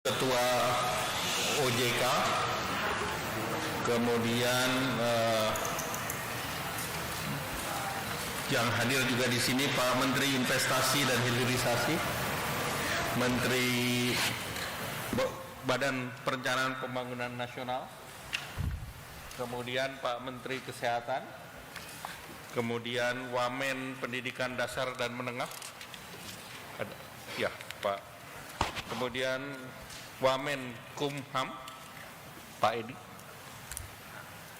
Ketua OJK, kemudian yang hadir juga di sini Pak Menteri Investasi dan Hilirisasi, Menteri Badan Perencanaan Pembangunan Nasional, kemudian Pak Menteri Kesehatan, kemudian Wamen Pendidikan Dasar dan Menengah, ya Pak, kemudian Wamen Kumham, Pak Edi,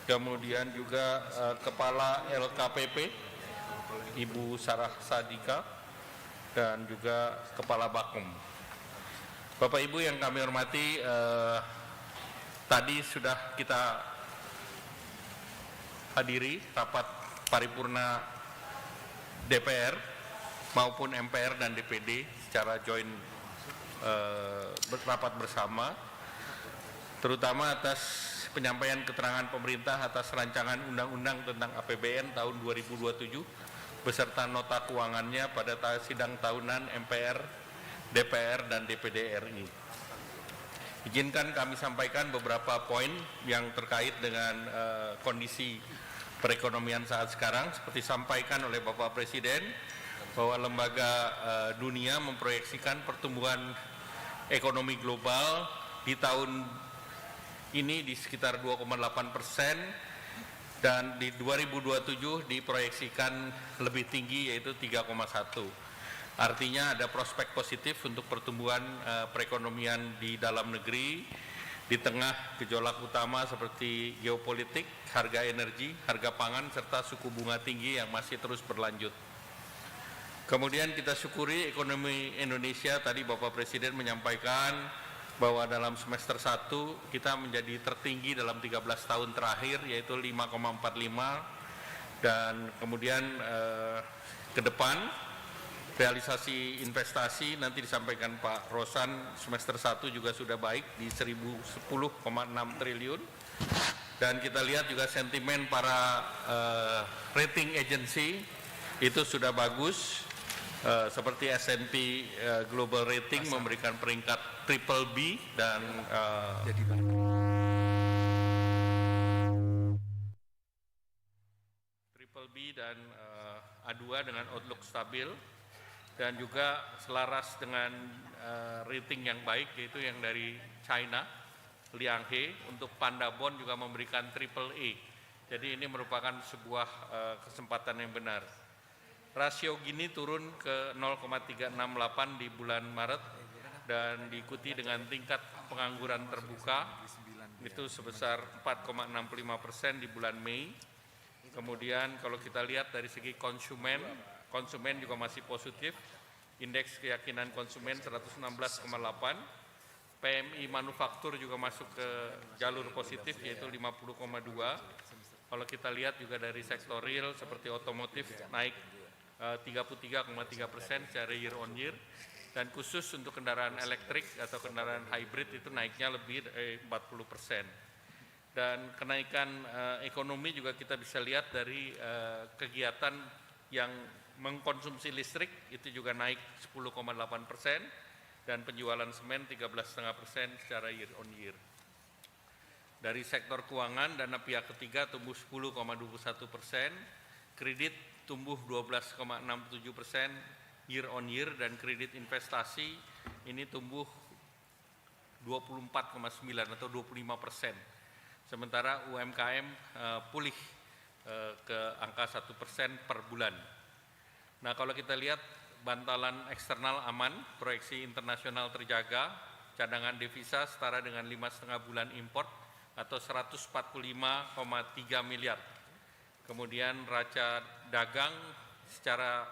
kemudian juga Kepala LKPP, Ibu Sarah Sadika, dan juga Kepala Bakum. Bapak Ibu yang kami hormati, tadi sudah kita hadiri rapat paripurna DPR maupun MPR dan DPD secara joint rapat bersama, terutama atas penyampaian keterangan pemerintah atas rancangan undang-undang tentang APBN tahun 2027 beserta nota keuangannya pada sidang tahunan MPR, DPR, dan DPD RI. Izinkan kami sampaikan beberapa poin yang terkait dengan kondisi perekonomian saat sekarang. Seperti disampaikan oleh Bapak Presiden, bahwa lembaga dunia memproyeksikan pertumbuhan ekonomi global di tahun ini di sekitar 2,8%, dan di 2027 diproyeksikan lebih tinggi yaitu 3,1. Artinya ada prospek positif untuk pertumbuhan perekonomian di dalam negeri di tengah gejolak utama seperti geopolitik, harga energi, harga pangan, serta suku bunga tinggi yang masih terus berlanjut. Kemudian kita syukuri ekonomi Indonesia, tadi Bapak Presiden menyampaikan bahwa dalam semester 1 kita menjadi tertinggi dalam 13 tahun terakhir yaitu 5,45, dan kemudian ke depan realisasi investasi nanti disampaikan Pak Rosan semester 1 juga sudah baik di 1010,6 triliun, dan kita lihat juga sentimen para rating agency itu sudah bagus. Seperti S&P Global Rating memberikan peringkat triple B dan A2 dengan outlook stabil, dan juga selaras dengan rating yang baik yaitu yang dari China, Liang He, untuk Panda Bond juga memberikan triple A. Jadi ini merupakan sebuah kesempatan yang benar. Rasio Gini turun ke 0,368 di bulan Maret dan diikuti dengan tingkat pengangguran terbuka itu sebesar 4,65% di bulan Mei. Kemudian kalau kita lihat dari segi konsumen juga masih positif. Indeks keyakinan konsumen 116,8. PMI manufaktur juga masuk ke jalur positif yaitu 50,2. Kalau kita lihat juga dari sektor real seperti otomotif naik 33,3% secara year on year, dan khusus untuk kendaraan elektrik atau kendaraan hybrid itu naiknya lebih dari 40%. Dan kenaikan ekonomi juga kita bisa lihat dari kegiatan yang mengkonsumsi listrik itu juga naik 10,8%, dan penjualan semen 13,5% secara year on year. Dari sektor keuangan, dana pihak ketiga tumbuh 10,21%, kredit tumbuh 12,67% year on year, dan kredit investasi ini tumbuh 24,9 atau 25%. Sementara UMKM pulih ke angka 1% per bulan. Nah, kalau kita lihat bantalan eksternal aman, proyeksi internasional terjaga, cadangan devisa setara dengan 5,5 bulan import atau 145,3 miliar. Kemudian raca dagang secara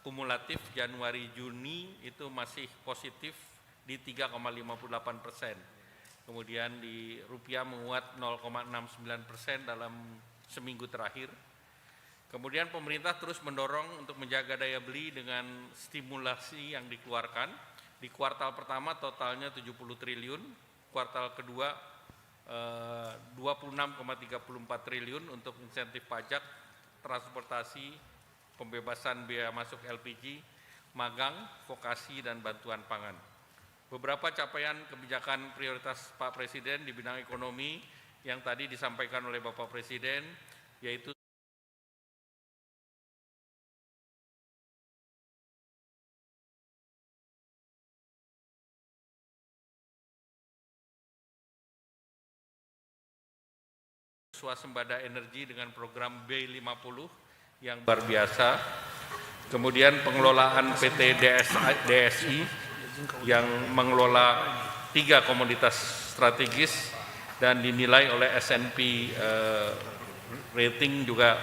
kumulatif Januari-Juni itu masih positif di 3,58%. Kemudian di rupiah menguat 0,69% dalam seminggu terakhir. Kemudian pemerintah terus mendorong untuk menjaga daya beli dengan stimulasi yang dikeluarkan. Di kuartal pertama totalnya 70 triliun, kuartal kedua 26,34 triliun untuk insentif pajak, transportasi, pembebasan biaya masuk LPG, magang, vokasi, dan bantuan pangan. beberapa capaian kebijakan prioritas Pak Presiden di bidang ekonomi yang tadi disampaikan oleh Bapak Presiden, yaitu swasembada energi dengan program B50 yang luar biasa, kemudian pengelolaan PT DSI yang mengelola 3 komoditas strategis dan dinilai oleh S&P rating juga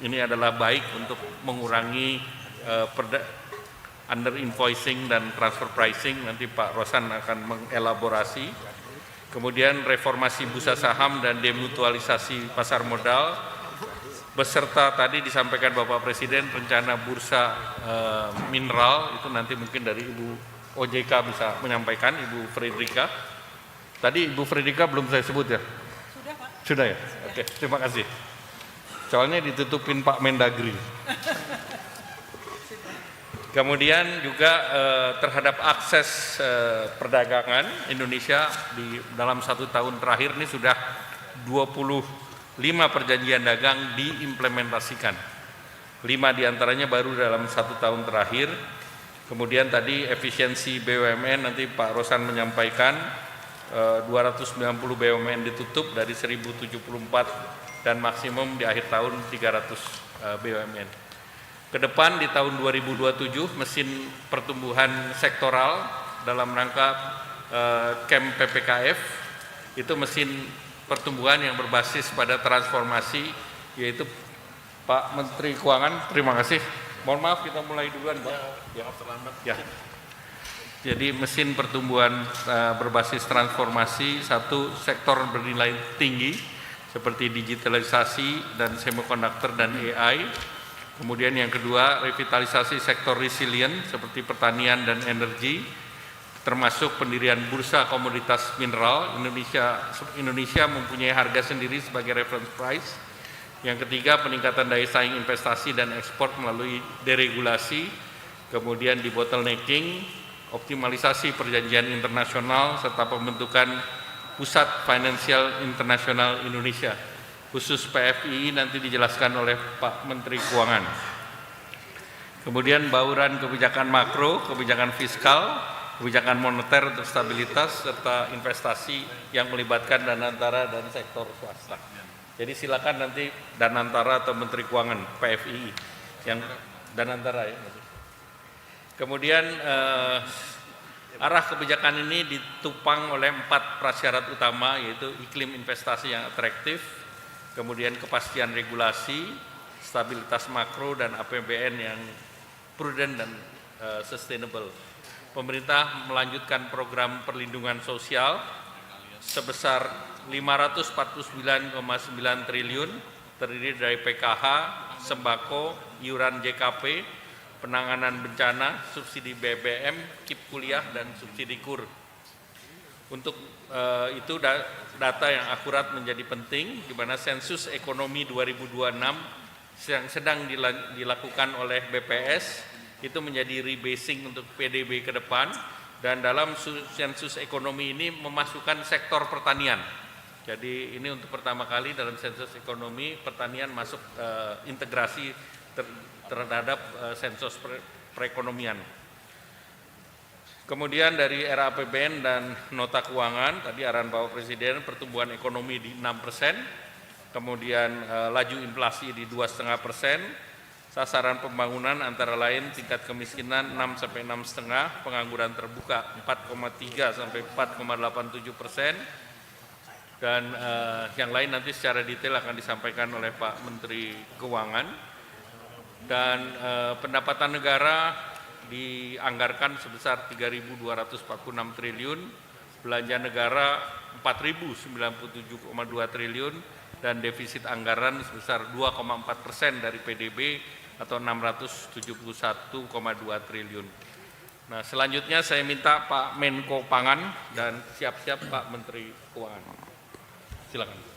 ini adalah baik untuk mengurangi under invoicing dan transfer pricing. Nanti Pak Rosan akan mengelaborasi. Kemudian reformasi bursa saham dan demutualisasi pasar modal, beserta tadi disampaikan Bapak Presiden rencana bursa mineral, itu nanti mungkin dari Ibu OJK bisa menyampaikan, Ibu Fredrika. Tadi Ibu Fredrika belum saya sebut ya? Sudah Pak. Sudah ya? Sudah. Oke, terima kasih. Soalnya ditutupin Pak Mendagri. Kemudian juga terhadap akses perdagangan Indonesia dalam 1 tahun terakhir ini sudah 25 perjanjian dagang diimplementasikan. 5 diantaranya baru dalam 1 tahun terakhir. Kemudian tadi efisiensi BUMN nanti Pak Rosan menyampaikan 290 BUMN ditutup dari 1074 dan maksimum di akhir tahun 300 BUMN. Kedepan di tahun 2027 mesin pertumbuhan sektoral dalam rangka camp PPKF itu mesin pertumbuhan yang berbasis pada transformasi, yaitu Pak Menteri Keuangan, terima kasih. Mohon maaf kita mulai duluan Pak. Ya, terlambat. Ya. Jadi mesin pertumbuhan berbasis transformasi, satu sektor bernilai tinggi seperti digitalisasi dan semikonduktor dan AI. Kemudian yang kedua, revitalisasi sektor resilient seperti pertanian dan energi, termasuk pendirian bursa komoditas mineral. Indonesia mempunyai harga sendiri sebagai reference price. Yang ketiga, peningkatan daya saing investasi dan ekspor melalui deregulasi, kemudian debottlenecking, optimalisasi perjanjian internasional, serta pembentukan Pusat Finansial Internasional Indonesia. Khusus PFI nanti dijelaskan oleh Pak Menteri Keuangan. Kemudian bauran kebijakan makro, kebijakan fiskal, kebijakan moneter untuk stabilitas, serta investasi yang melibatkan Danantara dan sektor swasta. Jadi silakan nanti Danantara atau Menteri Keuangan, PFI, yang Danantara ya. Kemudian arah kebijakan ini ditopang oleh 4 prasyarat utama, yaitu iklim investasi yang atraktif, kemudian kepastian regulasi, stabilitas makro, dan APBN yang prudent dan sustainable. Pemerintah melanjutkan program perlindungan sosial sebesar 549,9 triliun, terdiri dari PKH, sembako, iuran JKP, penanganan bencana, subsidi BBM, KIP kuliah, dan subsidi KUR. Untuk itu data yang akurat menjadi penting, di mana sensus ekonomi 2026 yang sedang dilakukan oleh BPS itu menjadi rebasing untuk PDB ke depan, dan dalam sensus ekonomi ini memasukkan sektor pertanian. Jadi ini untuk pertama kali dalam sensus ekonomi pertanian masuk integrasi terhadap sensus perekonomian. Kemudian dari era APBN dan nota keuangan, tadi arahan Bapak Presiden pertumbuhan ekonomi di 6%, kemudian laju inflasi di 2,5%, sasaran pembangunan antara lain tingkat kemiskinan 6-6,5%, pengangguran terbuka 4,3-4,87%, dan yang lain nanti secara detail akan disampaikan oleh Pak Menteri Keuangan. Dan pendapatan negara dianggarkan sebesar 3.246 triliun, belanja negara 4.097,2 triliun, dan defisit anggaran sebesar 2,4% dari PDB atau 671,2 triliun. Nah, selanjutnya saya minta Pak Menko Pangan dan siap-siap Pak Menteri Keuangan. Silakan.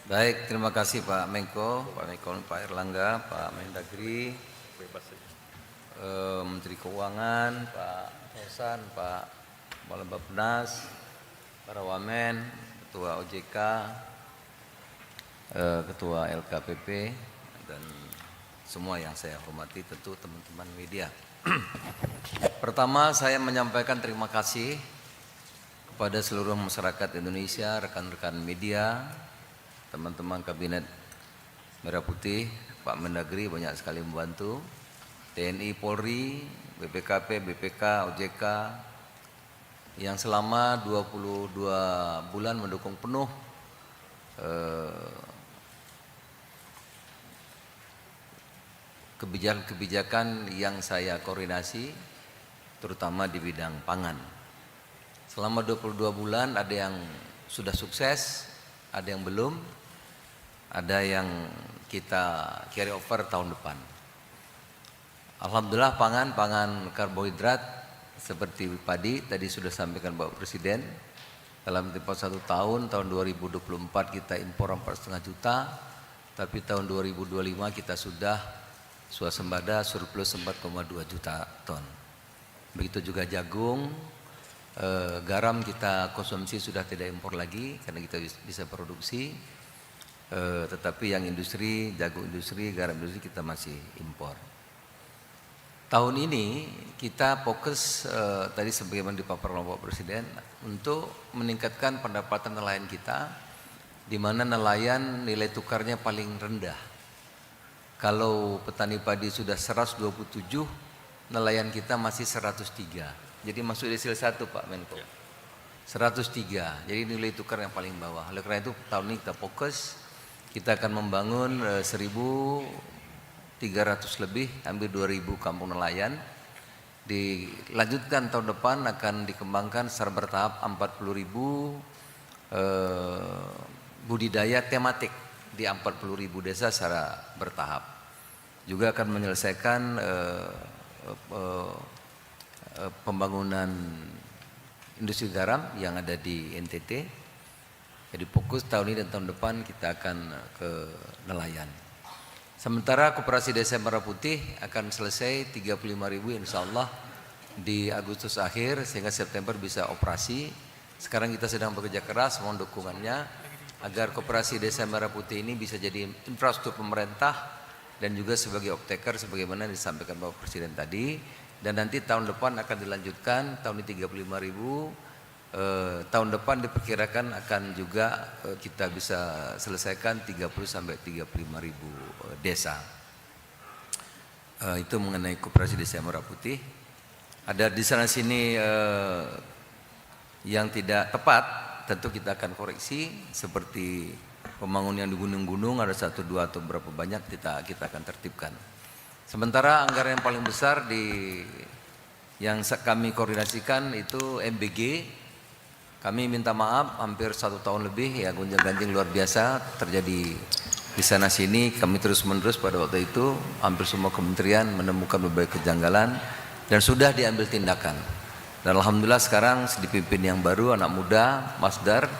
Baik, terima kasih Pak Menko, Pak Erlangga, Pak Mendagri, Bebas saja. Menteri Keuangan, Pak Rosan, Pak Kepala Bappenas, para wamen, Ketua OJK, Ketua LKPP, dan semua yang saya hormati, tentu teman-teman media. Pertama, saya menyampaikan terima kasih kepada seluruh masyarakat Indonesia, rekan-rekan media, teman-teman Kabinet Merah Putih, Pak Mendagri banyak sekali membantu, TNI, Polri, BPKP, BPK, OJK, yang selama 22 bulan mendukung penuh kebijakan-kebijakan yang saya koordinasi, terutama di bidang pangan. Selama 22 bulan ada yang sudah sukses, ada yang belum, ada yang kita carry over tahun depan. Alhamdulillah pangan karbohidrat seperti padi tadi sudah sampaikan Bapak Presiden, dalam tempo 1 tahun 2024 kita impor 4,5 juta, tapi tahun 2025 kita sudah swasembada surplus 4,2 juta ton. Begitu juga jagung, garam kita konsumsi sudah tidak impor lagi karena kita bisa produksi, tetapi yang industri, jagung industri, garam industri kita masih impor. Tahun ini kita fokus tadi sebagaimana dipaparkan oleh Bapak Presiden untuk meningkatkan pendapatan nelayan kita, di mana nelayan nilai tukarnya paling rendah. Kalau petani padi sudah 127, nelayan kita masih 103. Jadi masuk desil 1 Pak Menko. 103. Jadi nilai tukar yang paling bawah. Oleh karena itu tahun ini kita fokus, kita akan membangun 1.300 lebih, hampir 2.000 kampung nelayan. Dilanjutkan tahun depan akan dikembangkan secara bertahap 40.000 budidaya tematik di 40.000 desa secara bertahap. Juga akan menyelesaikan pembangunan industri garam yang ada di NTT. Jadi fokus tahun ini dan tahun depan kita akan ke nelayan. Sementara Koperasi Desa Merah Putih akan selesai 35.000 insya Allah di Agustus akhir, sehingga September bisa operasi. Sekarang kita sedang bekerja keras mohon dukungannya agar Koperasi Desa Merah Putih ini bisa jadi infrastruktur pemerintah dan juga sebagai off-taker sebagaimana disampaikan Bapak Presiden tadi. Dan nanti tahun depan akan dilanjutkan, tahun ini 35.000, tahun depan diperkirakan akan juga kita bisa selesaikan 30 sampai 35.000 desa. Itu mengenai Koperasi Desa Merah Putih. Ada di sana sini yang tidak tepat, tentu kita akan koreksi, seperti pembangunan di gunung-gunung ada 1, 2 atau berapa banyak kita akan tertibkan. Sementara anggaran yang paling besar yang kami koordinasikan itu MBG. Kami minta maaf, hampir 1 tahun lebih ya gonjang-ganjing luar biasa terjadi di sana sini. Kami terus-menerus pada waktu itu hampir semua kementerian menemukan berbagai kejanggalan dan sudah diambil tindakan. Dan alhamdulillah sekarang dipimpin yang baru, anak muda, Masdar,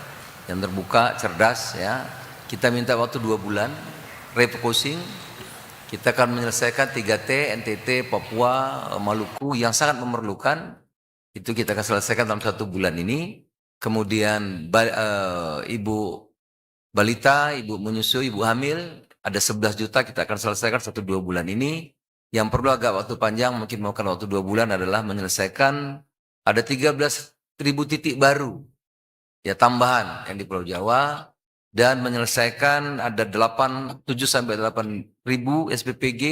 yang terbuka, cerdas ya. Kita minta waktu 2 bulan refocusing. Kita akan menyelesaikan 3T, NTT, Papua, Maluku yang sangat memerlukan. Itu kita akan selesaikan dalam 1 bulan ini. Kemudian ibu balita, ibu menyusui, ibu hamil ada 11 juta kita akan selesaikan 1-2 bulan ini. Yang perlu agak waktu panjang, mungkin memakan waktu 2 bulan adalah menyelesaikan ada 13.000 titik baru ya tambahan yang di Pulau Jawa, dan menyelesaikan ada 7 sampai 8.000 SPPG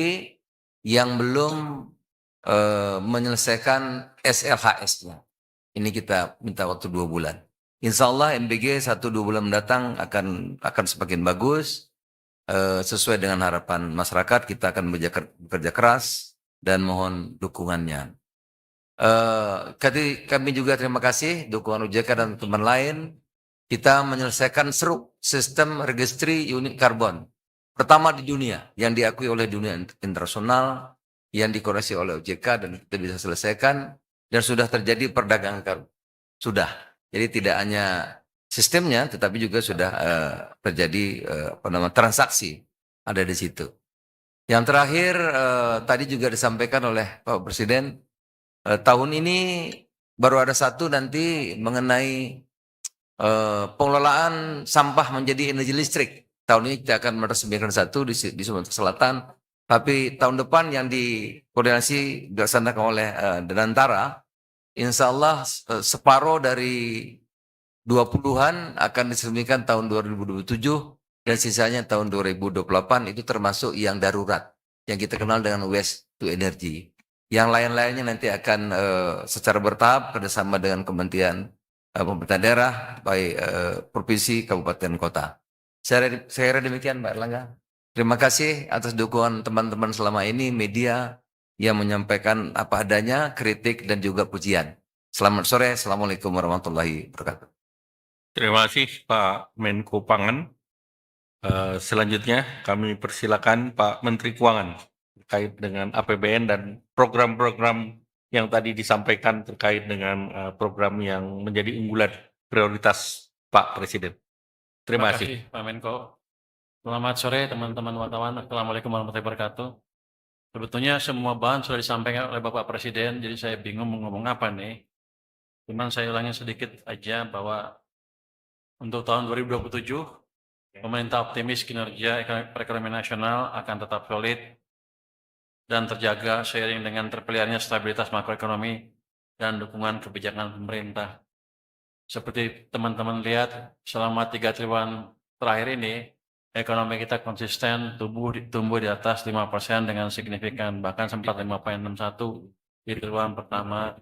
yang belum menyelesaikan SLHS-nya. Ini kita minta waktu 2 bulan. Insya Allah MBG 1-2 bulan mendatang akan semakin bagus, sesuai dengan harapan masyarakat. Kita akan bekerja keras dan mohon dukungannya. Kami juga terima kasih dukungan OJK dan teman lain. Kita menyelesaikan SRUK, Sistem Registry Unit Karbon, pertama di dunia, yang diakui oleh dunia internasional, yang dikoreksi oleh OJK dan kita bisa selesaikan, dan sudah terjadi perdagangan karbon. Sudah. Jadi tidak hanya sistemnya, tetapi juga sudah terjadi transaksi ada di situ. Yang terakhir tadi juga disampaikan oleh Pak Presiden, tahun ini baru ada satu nanti mengenai pengelolaan sampah menjadi energi listrik. Tahun ini kita akan meresmikan satu di Sumatera Selatan, tapi tahun depan yang dikoordinasi dilaksanakan oleh Danantara, insya Allah separuh dari 20-an akan diresmikan tahun 2027 dan sisanya tahun 2028 itu termasuk yang darurat, yang kita kenal dengan waste to energy. Yang lain-lainnya nanti akan secara bertahap kerjasama dengan Kementerian pemerintah daerah, baik provinsi, kabupaten, kota. Saya kira demikian, Mbak Erlangga. Terima kasih atas dukungan teman-teman selama ini, media yang menyampaikan apa adanya, kritik dan juga pujian. Selamat sore, Assalamualaikum warahmatullahi wabarakatuh. Terima kasih Pak Menko Pangan. Selanjutnya kami persilakan Pak Menteri Keuangan terkait dengan APBN dan program-program yang tadi disampaikan terkait dengan program yang menjadi unggulan prioritas Pak Presiden. Terima kasih. Pak Menko. Selamat sore teman-teman wartawan. Assalamualaikum warahmatullahi wabarakatuh. Sebetulnya semua bahan sudah disampaikan oleh Bapak Presiden, jadi saya bingung mau ngomong apa nih. Cuman saya ulangi sedikit aja bahwa untuk tahun 2027, pemerintah optimis kinerja perekonomian nasional akan tetap solid dan terjaga seiring dengan terpeliharnya stabilitas makroekonomi dan dukungan kebijakan pemerintah. Seperti teman-teman lihat, selama 3 triwulan terakhir ini, ekonomi kita konsisten tumbuh di atas 5% dengan signifikan, bahkan sempat 5,61 di triwulan pertama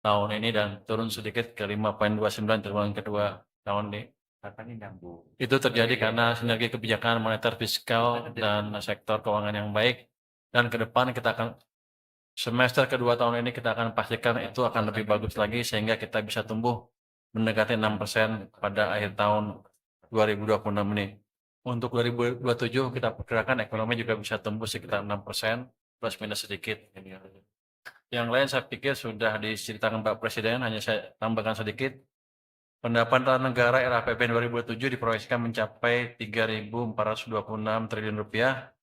tahun ini dan turun sedikit ke 5,29 triwulan kedua tahun ini. Itu terjadi karena sinergi kebijakan moneter, fiskal, dan sektor keuangan yang baik. Dan ke depan kita akan semester kedua tahun ini kita akan pastikan itu akan lebih bagus lagi sehingga kita bisa tumbuh mendekati 6% pada akhir tahun 2026 ini. Untuk 2027 kita perkirakan ekonomi juga bisa tumbuh sekitar 6%, plus minus sedikit. Yang lain saya pikir sudah diceritakan Pak Presiden, hanya saya tambahkan sedikit. Pendapatan negara era APBN 2027 diproyeksikan mencapai 3.426 triliun rupiah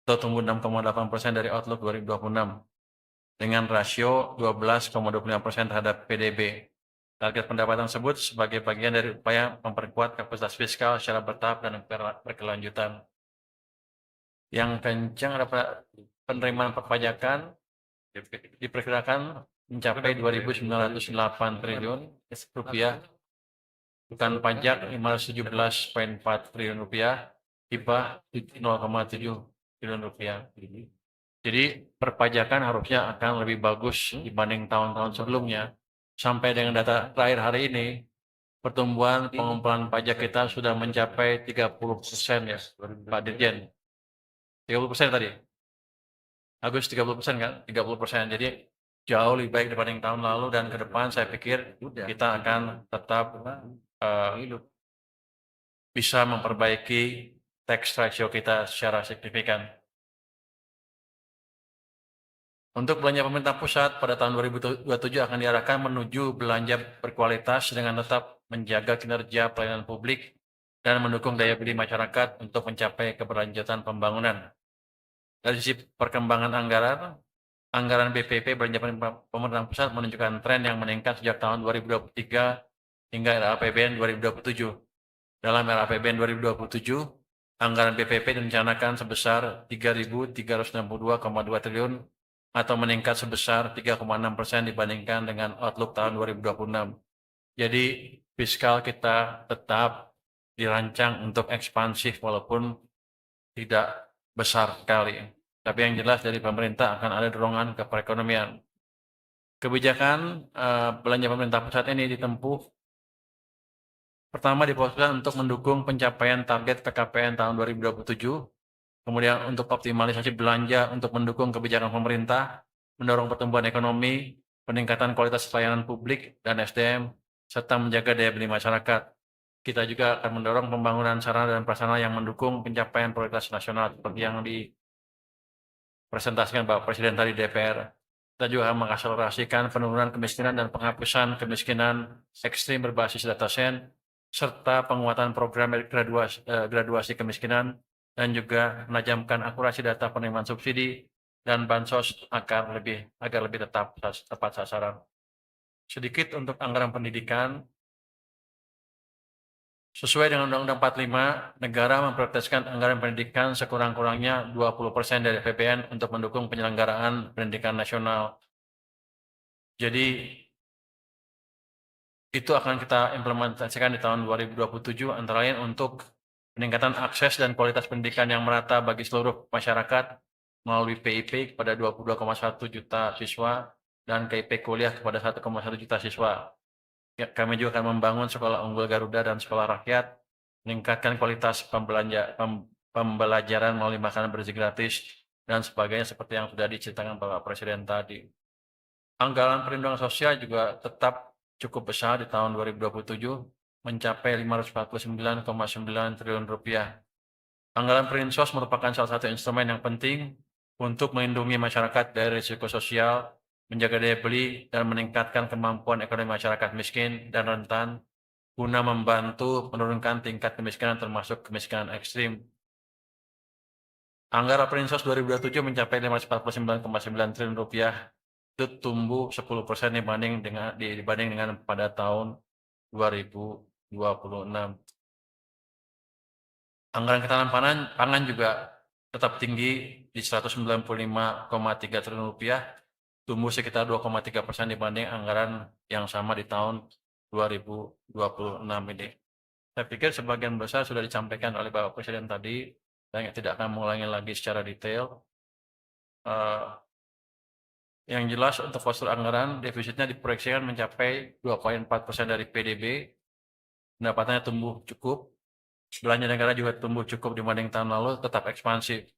atau tumbuh 6,8% dari outlook 2026 dengan rasio 12,25% terhadap PDB. Target pendapatan tersebut sebagai bagian dari upaya memperkuat kapasitas fiskal secara bertahap dan berkelanjutan. Yang kencang adalah penerimaan perpajakan diperkirakan mencapai 2.908 triliun rupiah, bukan pajak 517,4 triliun rupiah, hibah 0,7 triliun rupiah. Jadi perpajakan harusnya akan lebih bagus dibanding tahun-tahun sebelumnya. Sampai dengan data terakhir hari ini, pertumbuhan pengumpulan pajak kita sudah mencapai 30% ya, Pak Dirjen. 30% tadi. Agus 30% kan? 30%. Jadi jauh lebih baik dibanding tahun lalu dan ke depan saya pikir kita akan tetap bisa memperbaiki tax ratio kita secara signifikan. Untuk belanja pemerintah pusat pada tahun 2027 akan diarahkan menuju belanja berkualitas dengan tetap menjaga kinerja pelayanan publik dan mendukung daya beli masyarakat untuk mencapai keberlanjutan pembangunan. Dari sisi perkembangan anggaran BPP belanja pemerintah pusat menunjukkan tren yang meningkat sejak tahun 2023 hingga era APBN 2027. Dalam era APBN 2027, anggaran BPP direncanakan sebesar 3.362,2 triliun atau meningkat sebesar 3,6% dibandingkan dengan outlook tahun 2026. Jadi fiskal kita tetap dirancang untuk ekspansif walaupun tidak besar sekali. Tapi yang jelas dari pemerintah akan ada dorongan ke perekonomian. Kebijakan belanja pemerintah pusat ini ditempuh pertama difokuskan untuk mendukung pencapaian target PKPN tahun 2027. Kemudian untuk optimalisasi belanja untuk mendukung kebijakan pemerintah, mendorong pertumbuhan ekonomi, peningkatan kualitas pelayanan publik dan SDM, serta menjaga daya beli masyarakat. Kita juga akan mendorong pembangunan sarana dan prasarana yang mendukung pencapaian prioritas nasional seperti yang dipresentasikan Bapak Presiden tadi DPR. Kita juga akan mengakselerasikan penurunan kemiskinan dan penghapusan kemiskinan ekstrim berbasis data sen, serta penguatan program graduasi kemiskinan dan juga menajamkan akurasi data penerimaan subsidi dan bansos agar lebih tepat sasaran. sedikit untuk anggaran pendidikan. Sesuai dengan Undang-Undang 45, negara memprioritaskan anggaran pendidikan sekurang-kurangnya 20% dari APBN untuk mendukung penyelenggaraan pendidikan nasional. Jadi, itu akan kita implementasikan di tahun 2027, antara lain untuk peningkatan akses dan kualitas pendidikan yang merata bagi seluruh masyarakat melalui PIP kepada 22,1 juta siswa dan KIP kuliah kepada 1,1 juta siswa. Ya, kami juga akan membangun sekolah unggul Garuda dan sekolah rakyat, meningkatkan kualitas pembelajaran melalui makanan bergizi gratis, dan sebagainya seperti yang sudah diceritakan Bapak Presiden tadi. Anggaran perlindungan sosial juga tetap cukup besar di tahun 2027, mencapai 549,9 triliun rupiah. Anggaran Perlinsos merupakan salah satu instrumen yang penting untuk melindungi masyarakat dari risiko sosial, menjaga daya beli, dan meningkatkan kemampuan ekonomi masyarakat miskin dan rentan guna membantu menurunkan tingkat kemiskinan termasuk kemiskinan ekstrim. Anggaran Perlinsos 2027 mencapai 549,9 triliun rupiah, itu tumbuh 10% dibanding dengan pada tahun 2026. Anggaran ketahanan pangan juga tetap tinggi di 195,3 triliun rupiah, tumbuh sekitar 2,3% dibanding anggaran yang sama di tahun 2026 ini. Saya pikir sebagian besar sudah disampaikan oleh Bapak Presiden tadi, saya tidak akan mengulangi lagi secara detail. Yang jelas untuk postur anggaran, defisitnya diproyeksikan mencapai 2,4% dari PDB, pendapatannya tumbuh cukup, belanja negara juga tumbuh cukup dibanding tahun lalu, tetap ekspansif.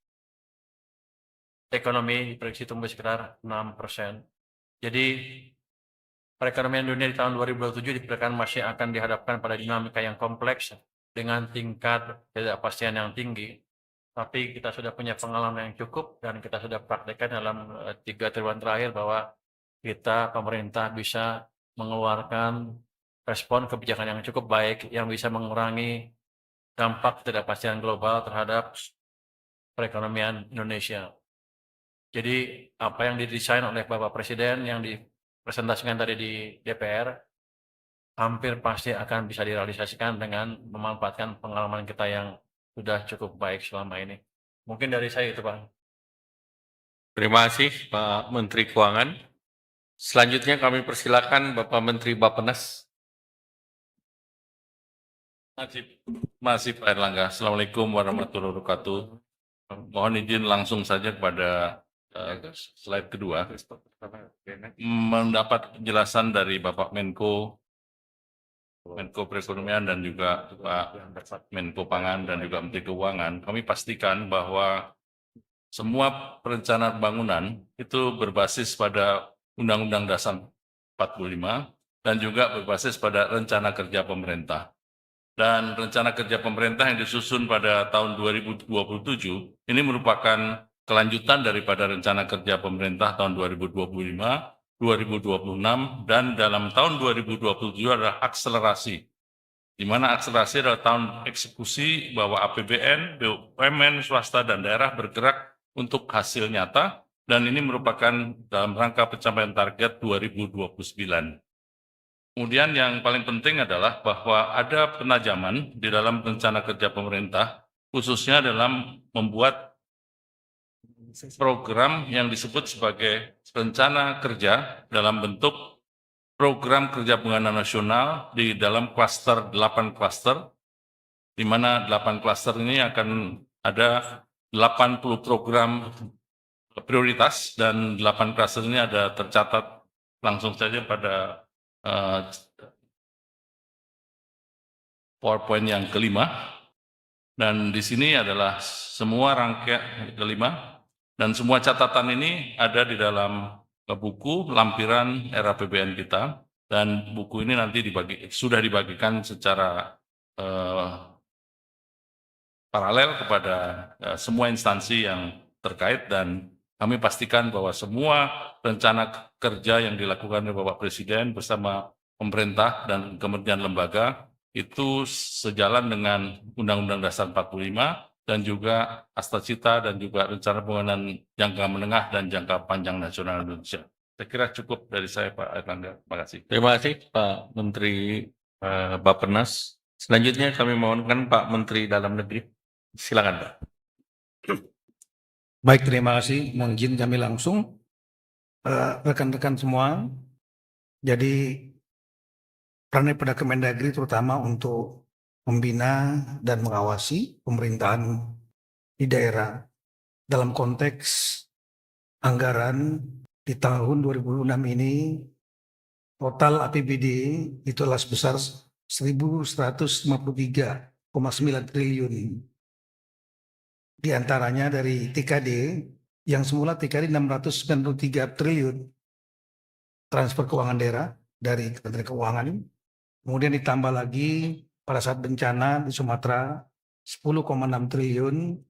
Ekonomi diprediksi tumbuh sekitar 6%. Jadi, perekonomian dunia di tahun 2027 diperkirakan masih akan dihadapkan pada dinamika yang kompleks dengan tingkat ketidakpastian yang tinggi. Tapi kita sudah punya pengalaman yang cukup dan kita sudah praktekkan dalam 3 triwulan terakhir bahwa kita, pemerintah, bisa mengeluarkan respon kebijakan yang cukup baik yang bisa mengurangi dampak ketidakpastian global terhadap perekonomian Indonesia. Jadi apa yang didesain oleh Bapak Presiden yang dipresentasikan tadi di DPR hampir pasti akan bisa direalisasikan dengan memanfaatkan pengalaman kita yang sudah cukup baik selama ini. Mungkin dari saya itu, Pak. Terima kasih Pak Menteri Keuangan. Selanjutnya kami persilakan Bapak Menteri Bappenas. Masih Pak Erlangga. Assalamualaikum warahmatullahi wabarakatuh. Mohon izin langsung saja kepada slide kedua. Mendapat penjelasan dari Bapak Menko Perekonomian dan juga Pak Menko Pangan dan juga Menteri Keuangan, kami pastikan bahwa semua perencanaan bangunan itu berbasis pada Undang-Undang Dasar 45 dan juga berbasis pada rencana kerja pemerintah. Dan rencana kerja pemerintah yang disusun pada tahun 2027 ini merupakan kelanjutan daripada rencana kerja pemerintah tahun 2025, 2026, dan dalam tahun 2027 adalah akselerasi. Di mana akselerasi adalah tahun eksekusi bahwa APBN, BUMN, swasta, dan daerah bergerak untuk hasil nyata, dan ini merupakan dalam rangka pencapaian target 2029. Kemudian yang paling penting adalah bahwa ada penajaman di dalam rencana kerja pemerintah, khususnya dalam membuat program yang disebut sebagai rencana kerja dalam bentuk program kerja pengguna nasional di dalam klaster 8 klaster, di mana 8 klaster ini akan ada 80 program prioritas dan 8 klaster ini ada tercatat langsung saja pada PowerPoint yang kelima. Dan di sini adalah semua rangkaian kelima. Dan semua catatan ini ada di dalam buku lampiran RAPBN kita, dan buku ini nanti sudah dibagikan secara paralel kepada semua instansi yang terkait, dan kami pastikan bahwa semua rencana kerja yang dilakukan oleh Bapak Presiden bersama pemerintah dan kementerian lembaga itu sejalan dengan Undang-Undang Dasar 45 dan juga Asta Cita dan juga rencana pembangunan jangka menengah dan jangka panjang nasional Indonesia. Saya kira cukup dari saya Pak Erlangga. Terima kasih. Terima kasih Pak Menteri Bappenas. Selanjutnya kami mohonkan Pak Menteri Dalam Negeri. Silakan Pak. Baik, terima kasih. Mohon izin kami langsung. Rekan-rekan semua, jadi peran daripada Kemendagri terutama untuk membina dan mengawasi pemerintahan di daerah dalam konteks anggaran di tahun 2006 ini total APBD itu adalah sebesar 1.153,9 triliun. Di antaranya dari TKD yang semula TKD 693 triliun transfer keuangan daerah dari Kementerian Keuangan. Kemudian ditambah lagi pada saat bencana di Sumatera 10,6 triliun.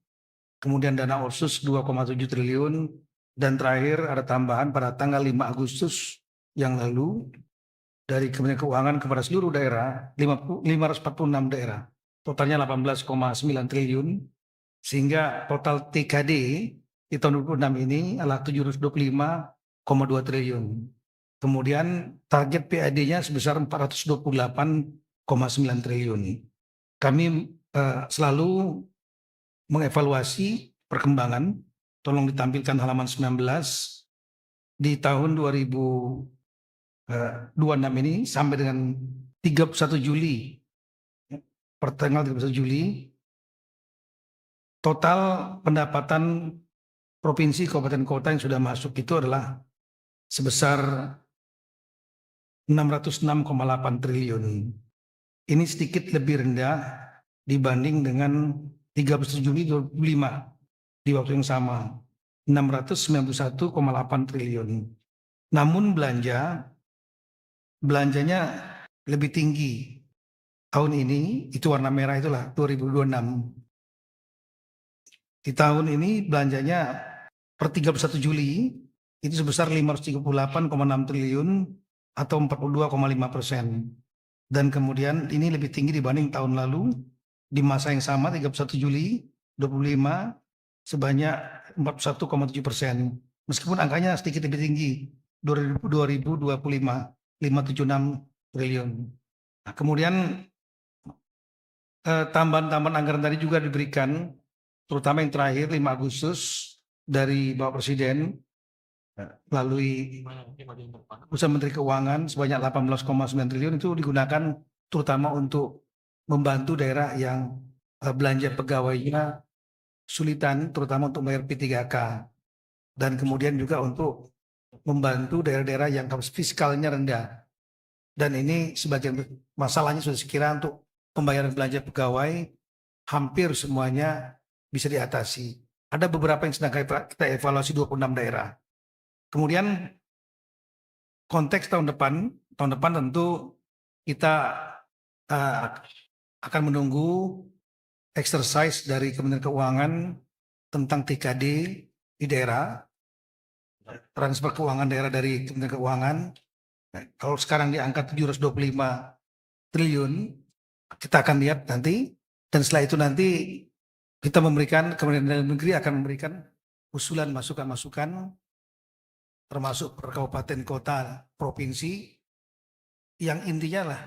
Kemudian dana otsus 2,7 triliun. Dan terakhir ada tambahan pada tanggal 5 Agustus yang lalu dari Kementerian Keuangan kepada seluruh daerah 546 daerah. Totalnya 18,9 triliun. Sehingga total TKD di tahun 2006 ini adalah 725,2 triliun. Kemudian target PAD-nya sebesar 428,9 triliun. Kami selalu mengevaluasi perkembangan. Tolong ditampilkan halaman 19 di tahun 2026 ini sampai dengan 31 Juli. Per tanggal 31 Juli total pendapatan provinsi, kabupaten, kota yang sudah masuk itu adalah sebesar 606,8 triliun. Ini sedikit lebih rendah dibanding dengan 31 Juli 2025 di waktu yang sama, 691,8 triliun. Namun belanjanya lebih tinggi tahun ini, itu warna merah itulah 2026. Di tahun ini belanjanya per 31 Juli itu sebesar 538,6 triliun atau 42,5%. Dan kemudian ini lebih tinggi dibanding tahun lalu di masa yang sama 31 Juli 25 sebanyak 41,7%. Meskipun angkanya sedikit lebih tinggi 2025 576 triliun. Nah, kemudian tambahan-tambahan anggaran tadi juga diberikan, terutama yang terakhir 5 Agustus dari Bapak Presiden melalui Usaha Menteri Keuangan sebanyak 18,9 triliun itu digunakan terutama untuk membantu daerah yang belanja pegawainya sulitan, terutama untuk bayar P3K, dan kemudian juga untuk membantu daerah-daerah yang fiskalnya rendah. Dan ini sebagian masalahnya sudah sekira untuk pembayaran belanja pegawai hampir semuanya bisa diatasi. Ada beberapa yang sedang kita evaluasi 26 daerah. Kemudian konteks tahun depan tentu kita akan menunggu exercise dari Kementerian Keuangan tentang TKD di daerah, transfer keuangan daerah dari Kementerian Keuangan. Nah, kalau sekarang di angka 725 triliun, kita akan lihat nanti, dan setelah itu nanti kita memberikan, Kementerian Dalam Negeri akan memberikan usulan masukan-masukan termasuk per kabupaten, kota, provinsi, yang intinya lah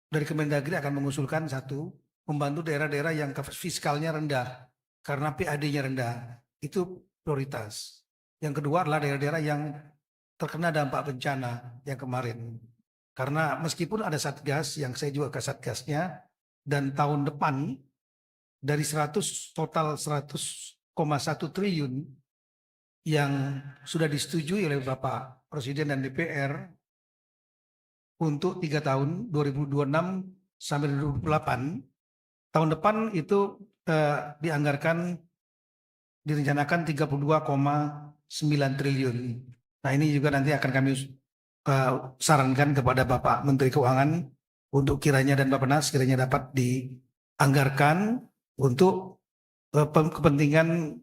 dari Kemendagri akan mengusulkan satu, membantu daerah-daerah yang fiskalnya rendah karena PAD-nya rendah, itu prioritas. Yang kedua adalah daerah-daerah yang terkena dampak bencana yang kemarin. Karena meskipun ada satgas, yang saya juga ke satgasnya, dan tahun depan dari total 100,1 triliun yang sudah disetujui oleh Bapak Presiden dan DPR untuk 3 tahun 2026 sampai 2028, tahun depan itu dianggarkan, direncanakan 32,9 triliun. Nah, ini juga nanti akan kami sarankan kepada Bapak Menteri Keuangan untuk kiranya dan Bappenas kiranya dapat dianggarkan untuk kepentingan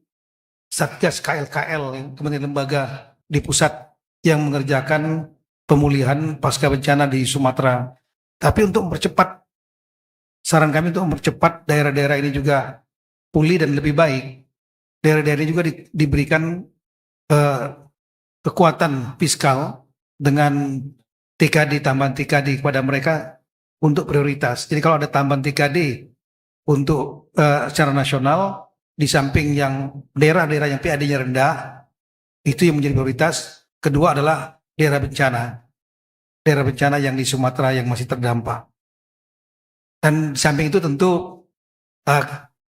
Satgas KLKL, Kementerian Lembaga di pusat yang mengerjakan pemulihan pasca bencana di Sumatera. Tapi untuk mempercepat, saran kami untuk mempercepat daerah-daerah ini juga pulih dan lebih baik, daerah-daerah ini juga diberikan kekuatan fiskal dengan TKD, tambahan TKD kepada mereka untuk prioritas. Jadi kalau ada tambahan TKD untuk secara nasional, di samping yang daerah-daerah yang PAD-nya rendah, itu yang menjadi prioritas. Kedua adalah daerah bencana yang di Sumatera yang masih terdampak. Dan di samping itu tentu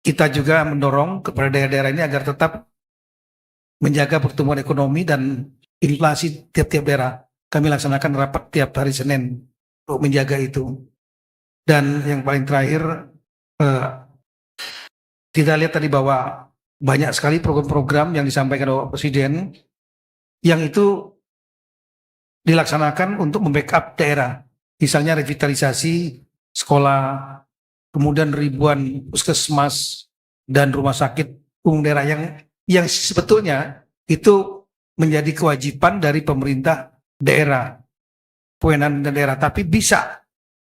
kita juga mendorong kepada daerah-daerah ini agar tetap menjaga pertumbuhan ekonomi dan inflasi tiap-tiap daerah. Kami laksanakan rapat tiap hari Senin untuk menjaga itu. Dan yang paling terakhir, kita lihat tadi bahwa banyak sekali program-program yang disampaikan oleh Presiden yang itu dilaksanakan untuk membackup daerah. Misalnya revitalisasi sekolah, kemudian ribuan puskesmas dan rumah sakit umum daerah yang sebetulnya itu menjadi kewajiban dari pemerintah daerah, kewenangan daerah, tapi bisa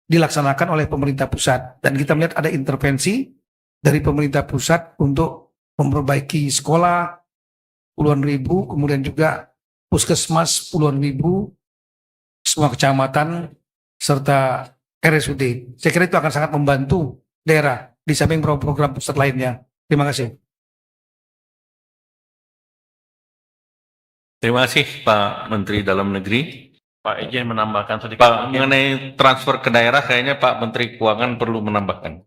dilaksanakan oleh pemerintah pusat. Dan kita melihat ada intervensi dari pemerintah pusat untuk memperbaiki sekolah puluhan ribu, kemudian juga puskesmas puluhan ribu, semua kecamatan, serta RSUD. Saya kira itu akan sangat membantu daerah di samping program pusat lainnya. Terima kasih. Terima kasih Pak Menteri Dalam Negeri. Pak izin menambahkan sedikit. Pak, mengenai transfer ke daerah kayaknya Pak Menteri Keuangan perlu menambahkan.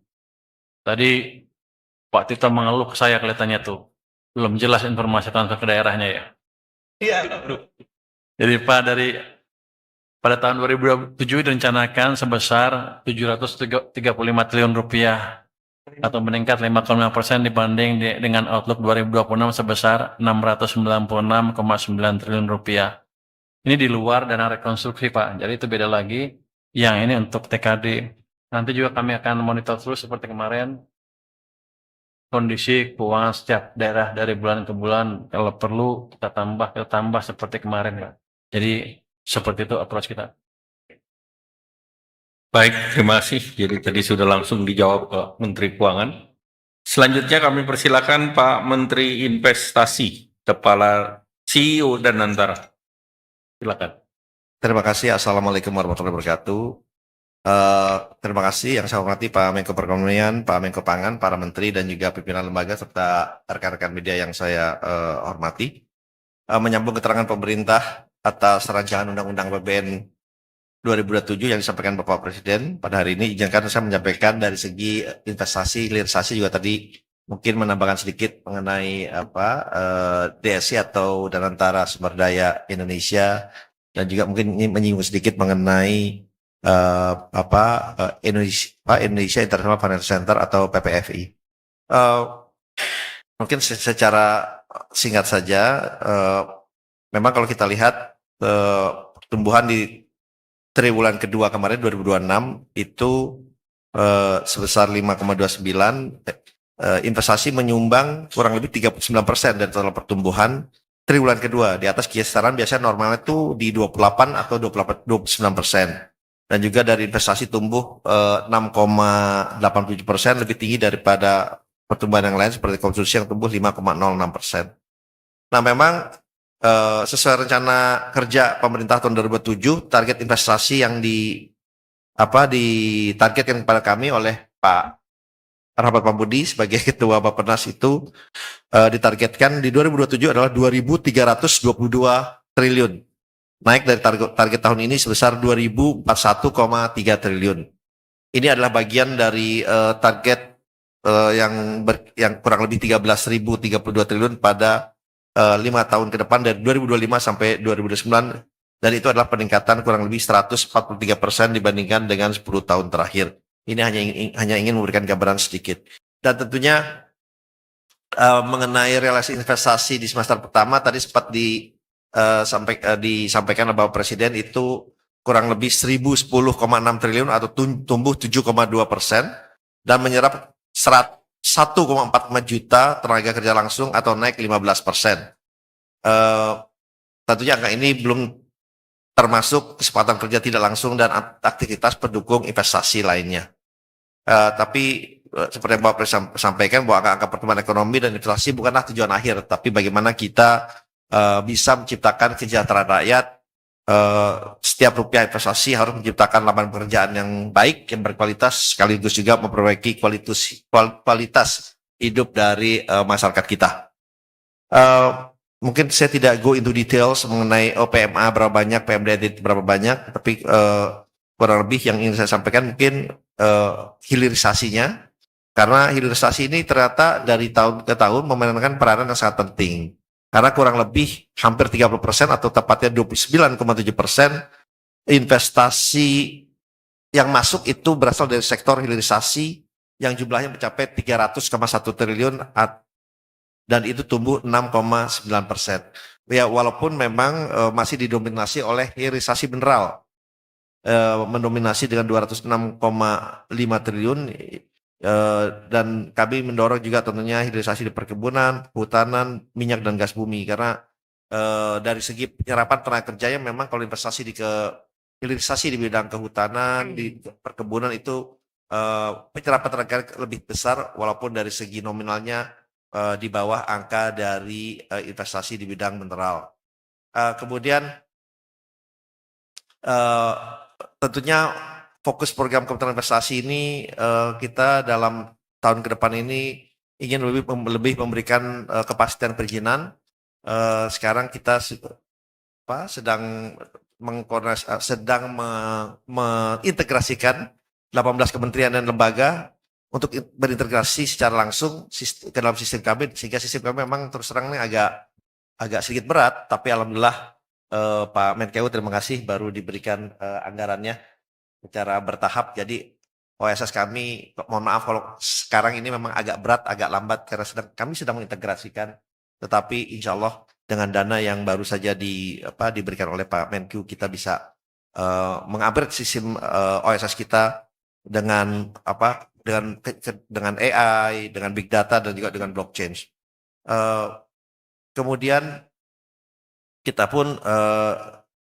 Tadi Pak Tito mengeluh ke saya kelihatannya tuh. Belum jelas informasi transfer ke daerahnya ya. Iya. Jadi Pak, pada tahun 2027 direncanakan sebesar 735 triliun rupiah atau meningkat 5,5% dibanding dengan outlook 2026 sebesar 696,9 triliun rupiah. Ini di luar dana rekonstruksi Pak, jadi itu beda lagi. Yang ini untuk TKD. Nanti juga kami akan monitor terus seperti kemarin kondisi keuangan setiap daerah dari bulan ke bulan. Kalau perlu kita tambah seperti kemarin Pak. Jadi seperti itu approach kita. Baik, terima kasih. Jadi tadi sudah langsung dijawab ke Menteri Keuangan. Selanjutnya kami persilakan Pak Menteri Investasi, Kepala CEO dan Antara. Silakan. Terima kasih. Assalamualaikum warahmatullahi wabarakatuh. Terima kasih yang saya hormati Pak Menko Perekonomian, Pak Menko Pangan, para menteri dan juga pimpinan lembaga serta rekan-rekan media yang saya hormati. Menyambung keterangan pemerintah atas rancangan Undang-Undang APBN 2027 yang disampaikan Bapak Presiden pada hari ini, izinkan saya menyampaikan dari segi investasi, hilirisasi juga tadi mungkin menambahkan sedikit mengenai DSI atau Danantara Sumber Daya Indonesia, dan juga mungkin menyinggung sedikit mengenai Indonesia International Financial Center atau PPFI. Mungkin secara singkat saja, memang kalau kita lihat pertumbuhan di triwulan kedua kemarin 2026 itu sebesar 5,29, investasi menyumbang kurang lebih 39% dari total pertumbuhan triwulan kedua. Di atas kisaran biasanya normalnya itu di 28 atau 29%. Dan juga dari investasi tumbuh 6,87%, lebih tinggi daripada pertumbuhan yang lain seperti konsumsi yang tumbuh 5,06%. Nah, memang sesuai rencana kerja pemerintah tahun 2007, target investasi yang ditargetkan kepada kami oleh Pak Rahmat Pambudi sebagai Ketua Bappenas itu ditargetkan di 2027 adalah 2.322 triliun. Naik dari target tahun ini sebesar 2041,3 triliun. Ini adalah bagian dari target yang kurang lebih 13.032 triliun pada 5 tahun ke depan dari 2025 sampai 2029, dan itu adalah peningkatan kurang lebih 143% dibandingkan dengan 10 tahun terakhir. Ini hanya ingin memberikan gambaran sedikit. Dan tentunya mengenai realisasi investasi di semester pertama tadi sempat disampaikan oleh Bapak Presiden itu kurang lebih 1.010,6 triliun atau tumbuh 7,2% dan menyerap 1,45 juta tenaga kerja langsung atau naik 15%. Tentunya angka ini belum termasuk kesempatan kerja tidak langsung dan aktivitas pendukung investasi lainnya. Tapi seperti yang Bapak Presiden sampaikan bahwa angka pertumbuhan ekonomi dan investasi bukanlah tujuan akhir, tapi bagaimana kita bisa menciptakan kesejahteraan rakyat. Setiap rupiah investasi harus menciptakan lapangan pekerjaan yang baik, yang berkualitas, sekaligus juga memperbaiki kualitas hidup dari masyarakat kita. Mungkin saya tidak go into details mengenai PMA berapa banyak, PMDD berapa banyak, tapi kurang lebih yang ingin saya sampaikan mungkin hilirisasinya, karena hilirisasi ini ternyata dari tahun ke tahun memainkan peranan yang sangat penting. Karena kurang lebih hampir 30% atau tepatnya 29,7% investasi yang masuk itu berasal dari sektor hilirisasi yang jumlahnya mencapai 300,1 triliun dan itu tumbuh 6,9%. Ya, walaupun memang masih didominasi oleh hilirisasi mineral, mendominasi dengan 206,5 triliun. Dan kami mendorong juga tentunya hilirisasi di perkebunan, kehutanan, minyak dan gas bumi, karena dari segi penyerapan tenaga kerjanya memang kalau investasi hilirisasi di bidang kehutanan, di perkebunan itu penyerapan tenaga lebih besar walaupun dari segi nominalnya di bawah angka dari investasi di bidang mineral. Kemudian tentunya fokus program Kementerian Investasi ini kita dalam tahun ke depan ini ingin lebih memberikan kepastian perizinan. Sekarang kita sedang mengintegrasikan 18 kementerian dan lembaga untuk berintegrasi secara langsung ke dalam sistem kami, sehingga sistem kami memang terus terang ini agak sedikit berat, tapi alhamdulillah Pak Menkeu terima kasih baru diberikan anggarannya secara bertahap. Jadi OSS kami, mohon maaf kalau sekarang ini memang agak berat, agak lambat karena kami sedang mengintegrasikan. Tetapi insya Allah dengan dana yang baru saja diberikan oleh Pak Menkeu, kita bisa mengupgrade sistem OSS kita dengan dengan AI, dengan big data dan juga dengan blockchain. Kemudian kita pun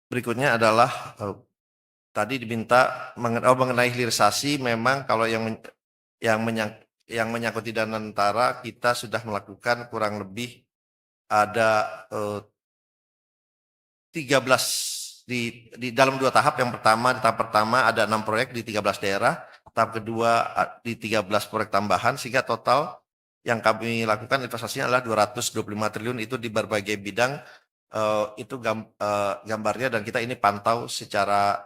berikutnya adalah tadi diminta mengenai hilirisasi. Memang kalau yang menyangkut dana Nantara, kita sudah melakukan kurang lebih ada 13 di dalam 2 tahap. Yang pertama, di tahap pertama ada 6 proyek di 13 daerah, tahap kedua di 13 proyek tambahan, sehingga total yang kami lakukan investasinya adalah 225 triliun itu di berbagai bidang. Itu gambarnya, dan kita ini pantau secara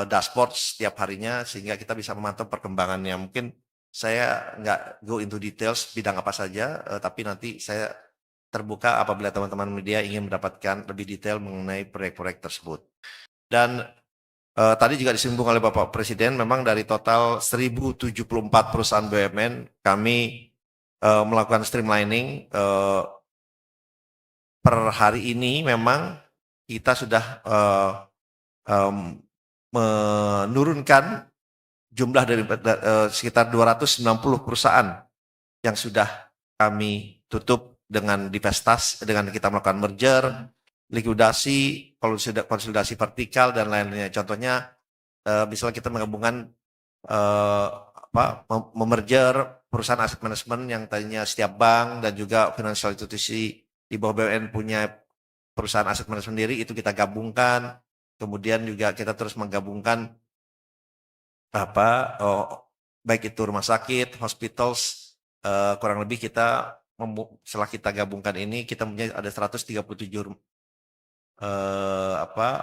dashboard setiap harinya sehingga kita bisa memantau perkembangannya. Mungkin saya nggak go into details bidang apa saja, tapi nanti saya terbuka apabila teman-teman media ingin mendapatkan lebih detail mengenai proyek-proyek tersebut. Dan tadi juga disinggung oleh Bapak Presiden, memang dari total 1074 perusahaan BUMN kami melakukan streamlining. Per hari ini memang kita sudah menurunkan jumlah dari sekitar 290 perusahaan yang sudah kami tutup dengan divestasi, dengan kita melakukan merger, likuidasi, konsolidasi vertikal dan lain-lainnya. Contohnya misalnya kita menggabungkan memerger perusahaan aset manajemen yang tadinya setiap bank dan juga financial institusi di bawah BUMN punya perusahaan aset manajemen sendiri, itu kita gabungkan. Kemudian juga kita terus menggabungkan baik itu rumah sakit, hospitals, kurang lebih kita setelah kita gabungkan ini kita punya ada 137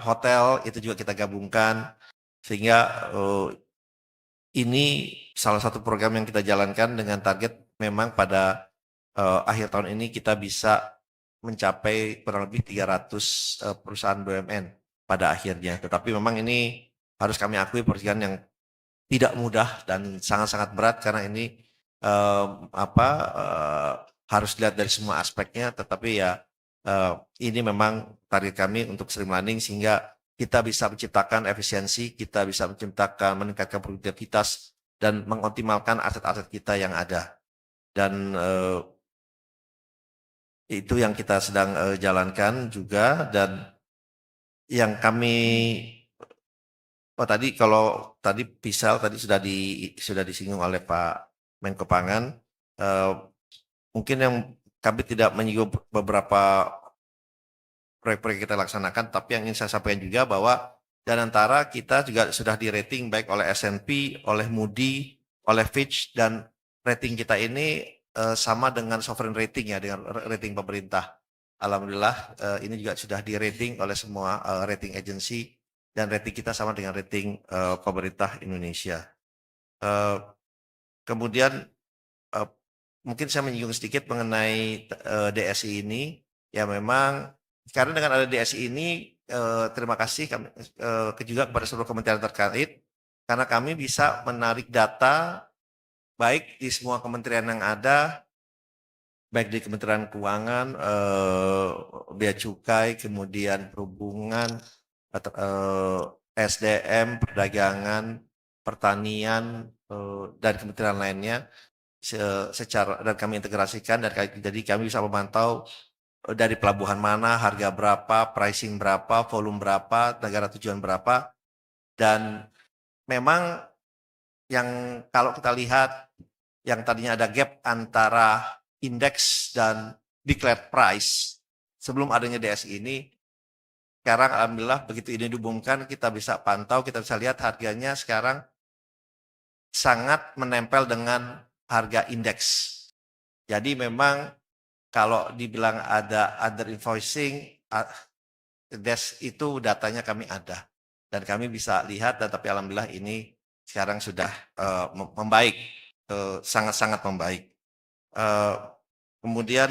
hotel, itu juga kita gabungkan, sehingga ini salah satu program yang kita jalankan dengan target memang pada akhir tahun ini kita bisa mencapai kurang lebih 300 perusahaan BUMN pada akhirnya. Tetapi memang ini harus kami akui pekerjaan yang tidak mudah dan sangat-sangat berat, karena ini harus dilihat dari semua aspeknya. Tetapi ya ini memang target kami untuk streamlining sehingga kita bisa menciptakan efisiensi, kita bisa meningkatkan produktivitas dan mengoptimalkan aset-aset kita yang ada. Dan itu yang kita sedang jalankan juga. Dan yang kami tadi PISAL tadi sudah disinggung oleh Pak Menko Pangan. Mungkin yang kami tidak menyinggung beberapa proyek-proyek kita laksanakan. Tapi yang ingin saya sampaikan juga bahwa Danantara kita juga sudah di rating baik oleh S&P, oleh Moody, oleh Fitch, dan rating kita ini sama dengan sovereign rating ya, dengan rating pemerintah. Alhamdulillah ini juga sudah di rating oleh semua rating agency, dan rating kita sama dengan rating pemerintah Indonesia. Kemudian mungkin saya menyinggung sedikit mengenai DSI ini. Ya memang karena dengan ada DSI ini, terima kasih kami juga kepada seluruh kementerian terkait, karena kami bisa menarik data baik di semua kementerian yang ada, baik di Kementerian Keuangan, Bea Cukai, kemudian Perhubungan, SDM, Perdagangan, Pertanian, dan kementerian lainnya secara, dan kami integrasikan, dan jadi kami bisa memantau dari pelabuhan mana, harga berapa, pricing berapa, volume berapa, negara tujuan berapa. Dan memang yang kalau kita lihat yang tadinya ada gap antara indeks dan declared price sebelum adanya DSI ini, sekarang alhamdulillah begitu ini diumumkan, kita bisa pantau, kita bisa lihat harganya sekarang sangat menempel dengan harga indeks. Jadi memang kalau dibilang ada under invoicing, itu datanya kami ada dan kami bisa lihat, dan tapi alhamdulillah ini sekarang sudah membaik, sangat-sangat membaik. Kemudian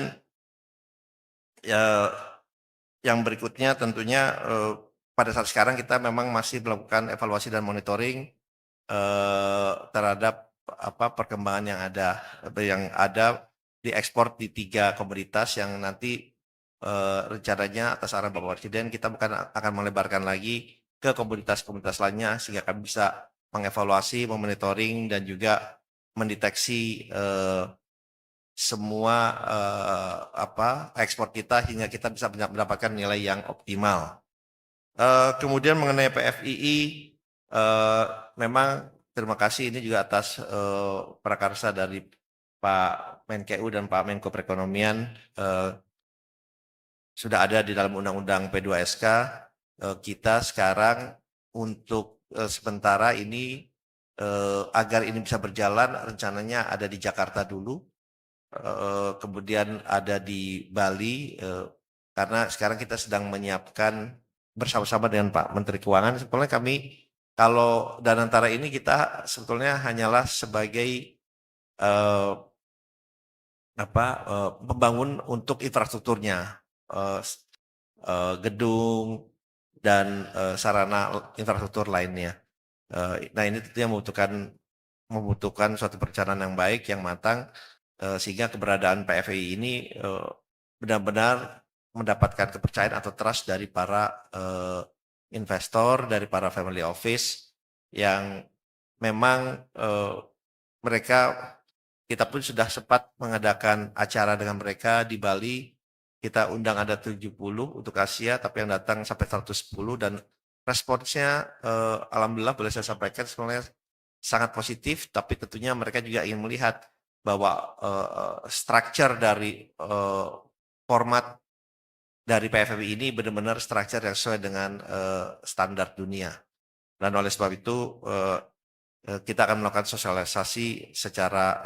yang berikutnya tentunya pada saat sekarang kita memang masih melakukan evaluasi dan monitoring terhadap perkembangan yang ada diekspor di 3 komoditas yang nanti rencananya atas arahan Bapak Presiden kita akan melebarkan lagi ke komoditas-komoditas lainnya, sehingga kami bisa mengevaluasi, memonitoring, dan juga mendeteksi semua ekspor kita hingga kita bisa mendapatkan nilai yang optimal. Kemudian mengenai PFII, memang terima kasih ini juga atas prakarsa dari Pak Menkeu dan Pak Menko Perekonomian, sudah ada di dalam Undang-Undang P2SK. Kita sekarang untuk sementara ini agar ini bisa berjalan, rencananya ada di Jakarta dulu, kemudian ada di Bali, karena sekarang kita sedang menyiapkan bersama-sama dengan Pak Menteri Keuangan. Sebetulnya kami kalau Danantara ini kita sebetulnya hanyalah sebagai membangun untuk infrastrukturnya, gedung dan sarana infrastruktur lainnya. Nah ini tentunya membutuhkan suatu perencanaan yang baik, yang matang, sehingga keberadaan PFI ini benar-benar mendapatkan kepercayaan atau trust dari para investor, dari para family office yang memang kita pun sudah sempat mengadakan acara dengan mereka di Bali. Kita undang ada 70 untuk Asia, tapi yang datang sampai 110, dan responsnya alhamdulillah boleh saya sampaikan sebenarnya sangat positif, tapi tentunya mereka juga ingin melihat bahwa structure dari format dari PFMI ini benar-benar structure yang sesuai dengan standar dunia. Dan oleh sebab itu kita akan melakukan sosialisasi secara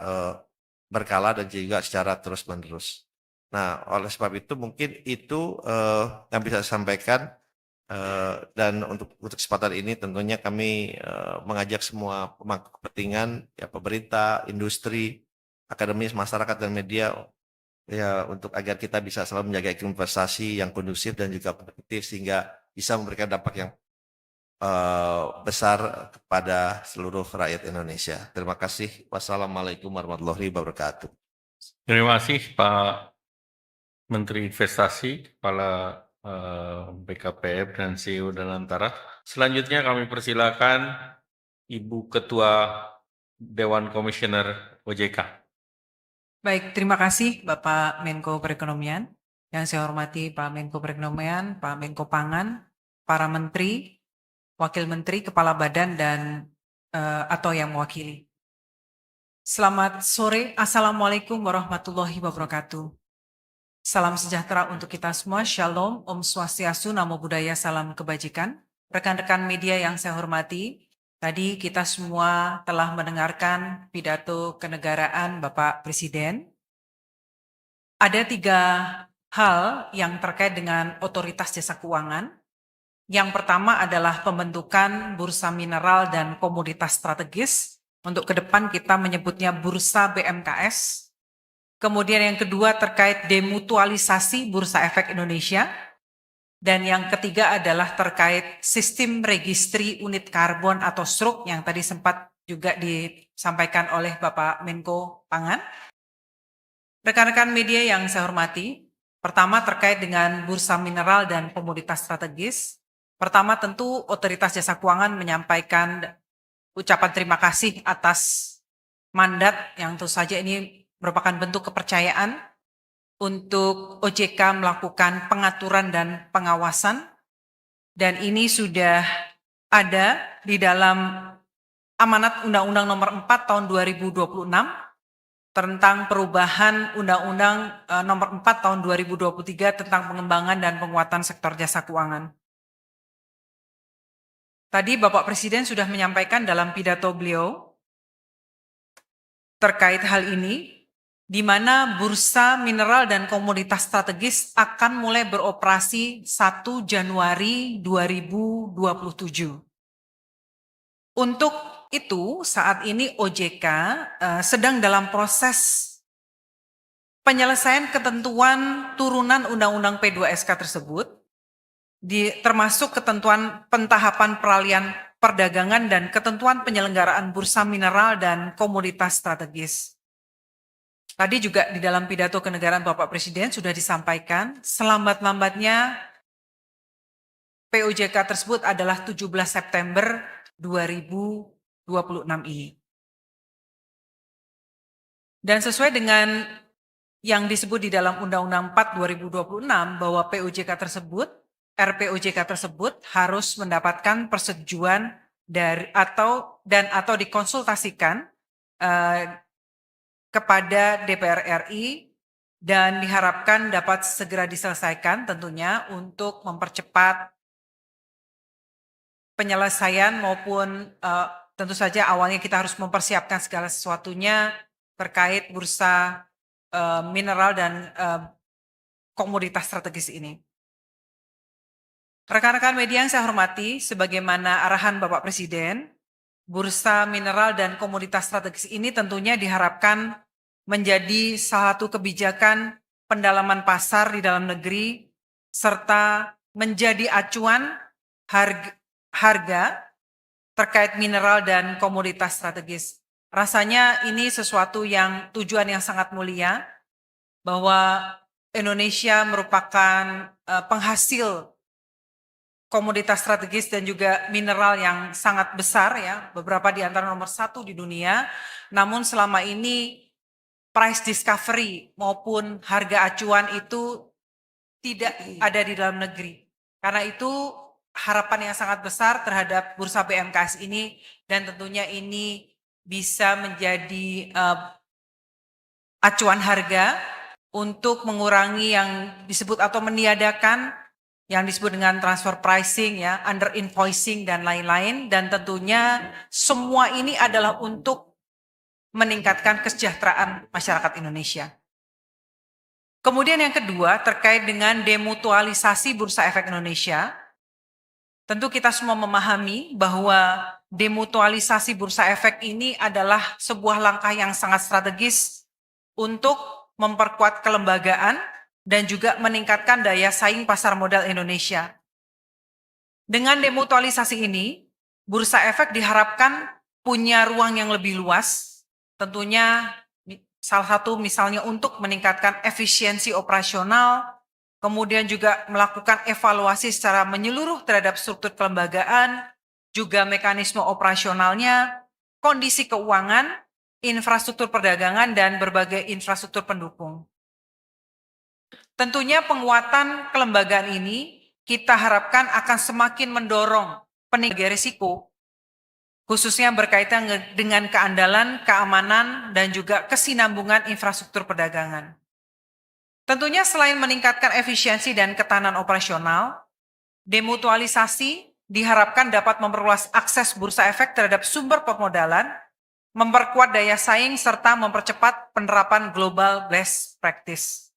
berkala dan juga secara terus-menerus. Nah, oleh sebab itu mungkin itu yang bisa saya sampaikan, dan untuk kesempatan ini tentunya kami mengajak semua pemangku kepentingan, ya pemerintah, industri, akademis, masyarakat, dan media, ya untuk agar kita bisa selalu menjaga iklim investasi yang kondusif dan juga kompetitif, sehingga bisa memberikan dampak yang besar kepada seluruh rakyat Indonesia. Terima kasih. Wassalamualaikum warahmatullahi wabarakatuh. Terima kasih Pak Menteri Investasi, Kepala BKPM dan CEO Danantara. Selanjutnya kami persilakan Ibu Ketua Dewan Komisioner OJK. Baik, terima kasih Bapak Menko Perekonomian. Yang saya hormati Pak Menko Perekonomian, Pak Menko Pangan, para menteri, wakil menteri, kepala badan, dan atau yang mewakili. Selamat sore, Assalamualaikum warahmatullahi wabarakatuh. Salam sejahtera untuk kita semua. Shalom, Om Swastiastu, Namo Buddhaya, salam kebajikan. Rekan-rekan media yang saya hormati, tadi kita semua telah mendengarkan pidato kenegaraan Bapak Presiden. Ada 3 hal yang terkait dengan otoritas jasa keuangan. Yang pertama adalah pembentukan bursa mineral dan komoditas strategis. Untuk ke depan kita menyebutnya bursa BMKS. Kemudian yang kedua terkait demutualisasi Bursa Efek Indonesia. Dan yang ketiga adalah terkait sistem registri unit karbon atau SRUK yang tadi sempat juga disampaikan oleh Bapak Menko Pangan. Rekan-rekan media yang saya hormati, pertama terkait dengan bursa mineral dan komoditas strategis. Pertama tentu Otoritas Jasa Keuangan menyampaikan ucapan terima kasih atas mandat yang tentu saja ini merupakan bentuk kepercayaan untuk OJK melakukan pengaturan dan pengawasan, dan ini sudah ada di dalam amanat Undang-Undang Nomor 4 Tahun 2026 tentang perubahan Undang-Undang Nomor 4 Tahun 2023 tentang pengembangan dan penguatan sektor jasa keuangan. Tadi Bapak Presiden sudah menyampaikan dalam pidato beliau terkait hal ini, di mana bursa mineral dan komoditas strategis akan mulai beroperasi 1 Januari 2027. Untuk itu saat ini OJK sedang dalam proses penyelesaian ketentuan turunan Undang-Undang P2SK tersebut, termasuk ketentuan pentahapan peralihan perdagangan dan ketentuan penyelenggaraan bursa mineral dan komoditas strategis. Tadi juga di dalam pidato kenegaraan Bapak Presiden sudah disampaikan, selambat-lambatnya POJK tersebut adalah 17 September 2026 ini. Dan sesuai dengan yang disebut di dalam Undang-Undang 4 2026 bahwa POJK tersebut, RPOJK tersebut harus mendapatkan persetujuan dari atau dikonsultasikan kepada DPR RI dan diharapkan dapat segera diselesaikan tentunya untuk mempercepat penyelesaian maupun tentu saja awalnya kita harus mempersiapkan segala sesuatunya terkait bursa mineral dan komoditas strategis ini. Rekan-rekan media yang saya hormati, sebagaimana arahan Bapak Presiden, bursa mineral dan komoditas strategis ini tentunya diharapkan menjadi salah satu kebijakan pendalaman pasar di dalam negeri serta menjadi acuan harga terkait mineral dan komoditas strategis. Rasanya ini sesuatu yang tujuan yang sangat mulia bahwa Indonesia merupakan penghasil komoditas strategis dan juga mineral yang sangat besar ya, beberapa di antara nomor 1 di dunia. Namun selama ini price discovery maupun harga acuan itu tidak ada di dalam negeri. Karena itu harapan yang sangat besar terhadap bursa BMKS ini dan tentunya ini bisa menjadi acuan harga untuk mengurangi yang disebut atau meniadakan yang disebut dengan transfer pricing ya, under invoicing dan lain-lain, dan tentunya semua ini adalah untuk meningkatkan kesejahteraan masyarakat Indonesia. Kemudian yang kedua terkait dengan demutualisasi Bursa Efek Indonesia. Tentu kita semua memahami bahwa demutualisasi Bursa Efek ini adalah sebuah langkah yang sangat strategis untuk memperkuat kelembagaan dan juga meningkatkan daya saing pasar modal Indonesia. Dengan demutualisasi ini, Bursa Efek diharapkan punya ruang yang lebih luas, tentunya salah satu misalnya untuk meningkatkan efisiensi operasional, kemudian juga melakukan evaluasi secara menyeluruh terhadap struktur kelembagaan, juga mekanisme operasionalnya, kondisi keuangan, infrastruktur perdagangan, dan berbagai infrastruktur pendukung. Tentunya penguatan kelembagaan ini kita harapkan akan semakin mendorong peningkatan risiko, khususnya berkaitan dengan keandalan, keamanan, dan juga kesinambungan infrastruktur perdagangan. Tentunya selain meningkatkan efisiensi dan ketahanan operasional, demutualisasi diharapkan dapat memperluas akses bursa efek terhadap sumber permodalan, memperkuat daya saing, serta mempercepat penerapan global best practice.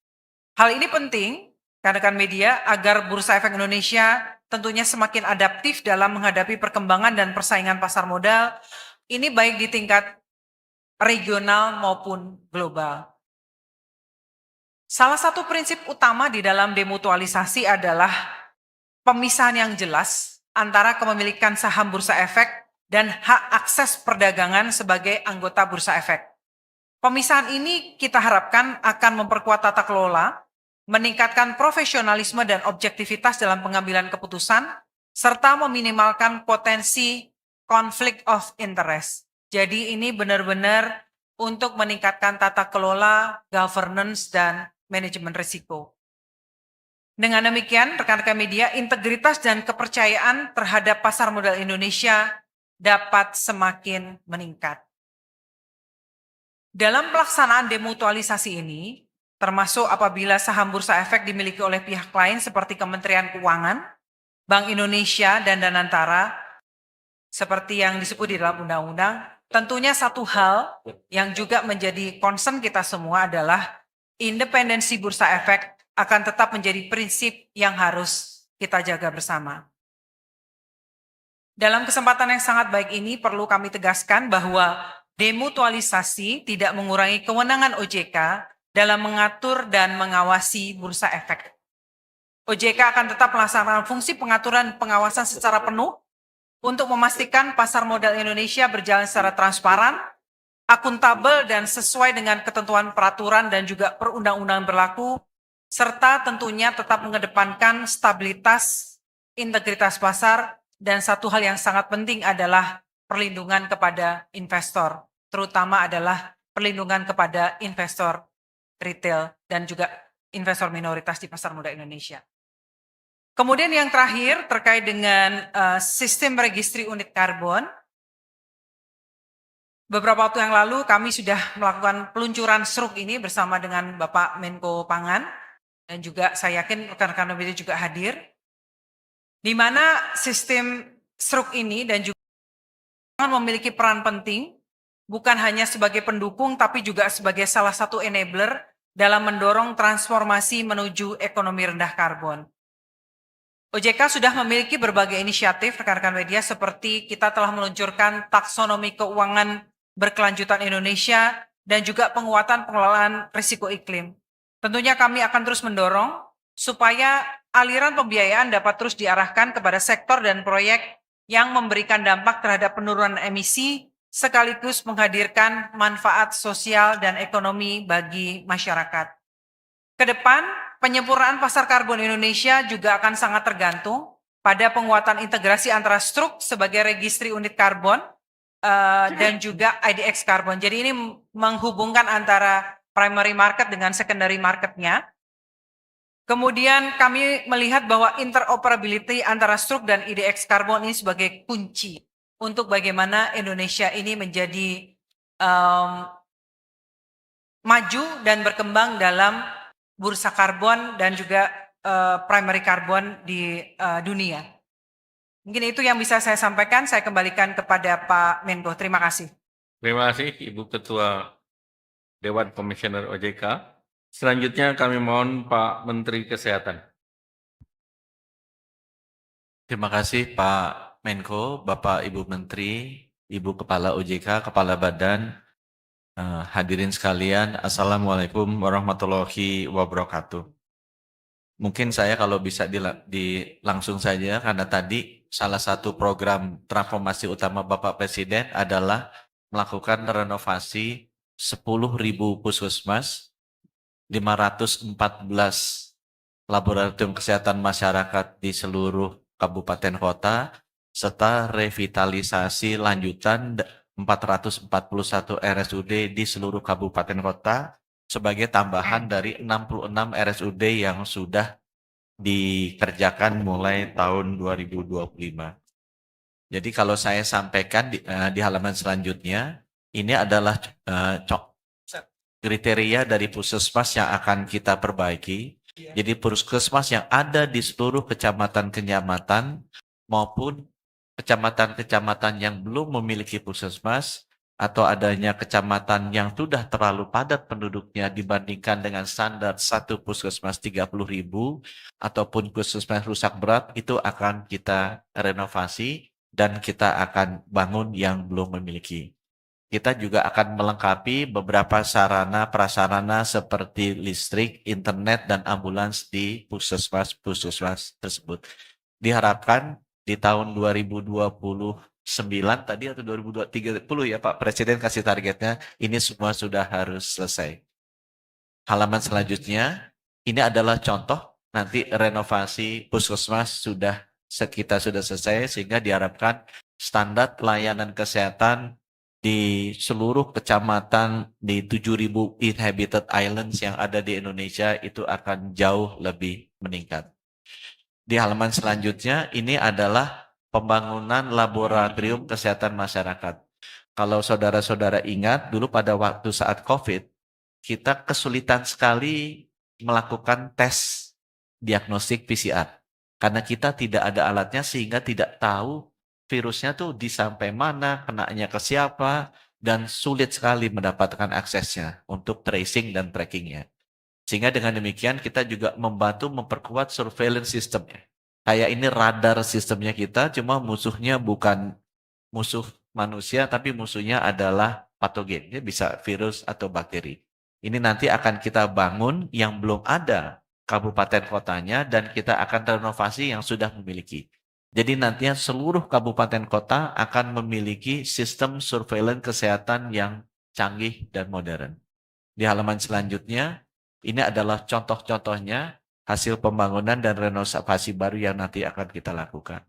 Hal ini penting, rekan-rekan media, agar Bursa Efek Indonesia tentunya semakin adaptif dalam menghadapi perkembangan dan persaingan pasar modal, ini baik di tingkat regional maupun global. Salah satu prinsip utama di dalam demutualisasi adalah pemisahan yang jelas antara kepemilikan saham Bursa Efek dan hak akses perdagangan sebagai anggota Bursa Efek. Pemisahan ini kita harapkan akan memperkuat tata kelola, meningkatkan profesionalisme dan objektivitas dalam pengambilan keputusan, serta meminimalkan potensi conflict of interest. Jadi ini benar-benar untuk meningkatkan tata kelola, governance, dan manajemen risiko. Dengan demikian, rekan-rekan media, integritas dan kepercayaan terhadap pasar modal Indonesia dapat semakin meningkat. Dalam pelaksanaan demutualisasi ini, termasuk apabila saham Bursa Efek dimiliki oleh pihak lain seperti Kementerian Keuangan, Bank Indonesia, dan Danantara, seperti yang disebut di dalam undang-undang, tentunya satu hal yang juga menjadi concern kita semua adalah independensi Bursa Efek akan tetap menjadi prinsip yang harus kita jaga bersama. Dalam kesempatan yang sangat baik ini perlu kami tegaskan bahwa demutualisasi tidak mengurangi kewenangan OJK dalam mengatur dan mengawasi Bursa Efek. OJK akan tetap melaksanakan fungsi pengaturan pengawasan secara penuh untuk memastikan pasar modal Indonesia berjalan secara transparan, akuntabel, dan sesuai dengan ketentuan peraturan dan juga perundang-undangan berlaku, serta tentunya tetap mengedepankan stabilitas, integritas pasar, dan satu hal yang sangat penting adalah perlindungan kepada investor, terutama adalah perlindungan kepada investor retail dan juga investor minoritas di pasar modal Indonesia. Kemudian yang terakhir terkait dengan sistem registri unit karbon. Beberapa waktu yang lalu kami sudah melakukan peluncuran SRUK ini bersama dengan Bapak Menko Pangan dan juga saya yakin rekan-rekan media juga hadir. Di mana sistem SRUK ini dan juga memiliki peran penting bukan hanya sebagai pendukung tapi juga sebagai salah satu enabler dalam mendorong transformasi menuju ekonomi rendah karbon. OJK sudah memiliki berbagai inisiatif rekan-rekan media seperti kita telah meluncurkan taksonomi keuangan berkelanjutan Indonesia dan juga penguatan pengelolaan risiko iklim. Tentunya kami akan terus mendorong supaya aliran pembiayaan dapat terus diarahkan kepada sektor dan proyek yang memberikan dampak terhadap penurunan emisi sekaligus menghadirkan manfaat sosial dan ekonomi bagi masyarakat. Kedepan, penyempurnaan pasar karbon Indonesia juga akan sangat tergantung pada penguatan integrasi antara STRUK sebagai registri unit karbon dan juga IDX karbon. Jadi ini menghubungkan antara primary market dengan secondary marketnya. Kemudian kami melihat bahwa interoperability antara STRUK dan IDX karbon ini sebagai kunci untuk bagaimana Indonesia ini menjadi maju dan berkembang dalam bursa karbon dan juga primary karbon di dunia. Mungkin itu yang bisa saya sampaikan. Saya kembalikan kepada Pak Menko. Terima kasih. Terima kasih Ibu Ketua Dewan Komisioner OJK. Selanjutnya kami mohon Pak Menteri Kesehatan. Terima kasih Pak Menko, Bapak Ibu Menteri, Ibu Kepala OJK, Kepala Badan, hadirin sekalian, Assalamualaikum warahmatullahi wabarakatuh. Mungkin saya kalau bisa langsung saja karena tadi salah satu program transformasi utama Bapak Presiden adalah melakukan renovasi 10.000 puskesmas, 514 laboratorium kesehatan masyarakat di seluruh kabupaten kota, serta revitalisasi lanjutan 441 RSUD di seluruh kabupaten kota sebagai tambahan dari 66 RSUD yang sudah dikerjakan mulai tahun 2025. Jadi kalau saya sampaikan di halaman selanjutnya, ini adalah kriteria dari puskesmas yang akan kita perbaiki. Jadi puskesmas yang ada di seluruh kecamatan-kecamatan maupun kecamatan-kecamatan yang belum memiliki puskesmas atau adanya kecamatan yang sudah terlalu padat penduduknya dibandingkan dengan standar satu puskesmas 30.000 ataupun puskesmas rusak berat, itu akan kita renovasi dan kita akan bangun yang belum memiliki. Kita juga akan melengkapi beberapa sarana prasarana seperti listrik, internet, dan ambulans di puskesmas tersebut. Diharapkan di tahun 2029 tadi atau 2030 ya Pak Presiden kasih targetnya, ini semua sudah harus selesai. Halaman selanjutnya, ini adalah contoh nanti renovasi puskesmas kita sudah selesai, sehingga diharapkan standar pelayanan kesehatan di seluruh kecamatan di 7.000 inhabited islands yang ada di Indonesia itu akan jauh lebih meningkat. Di halaman selanjutnya, ini adalah pembangunan laboratorium kesehatan masyarakat. Kalau saudara-saudara ingat, dulu pada waktu saat COVID, kita kesulitan sekali melakukan tes diagnostik PCR. Karena kita tidak ada alatnya sehingga tidak tahu virusnya tuh di sampai mana, kenanya ke siapa, dan sulit sekali mendapatkan aksesnya untuk tracing dan trackingnya. Sehingga dengan demikian kita juga membantu memperkuat surveillance sistemnya. Kayak ini radar sistemnya kita, cuma musuhnya bukan musuh manusia, tapi musuhnya adalah patogen. Dia bisa virus atau bakteri. Ini nanti akan kita bangun yang belum ada kabupaten kotanya, dan kita akan renovasi yang sudah memiliki. Jadi nantinya seluruh kabupaten kota akan memiliki sistem surveillance kesehatan yang canggih dan modern. Di halaman selanjutnya, ini adalah contoh-contohnya hasil pembangunan dan renovasi baru yang nanti akan kita lakukan.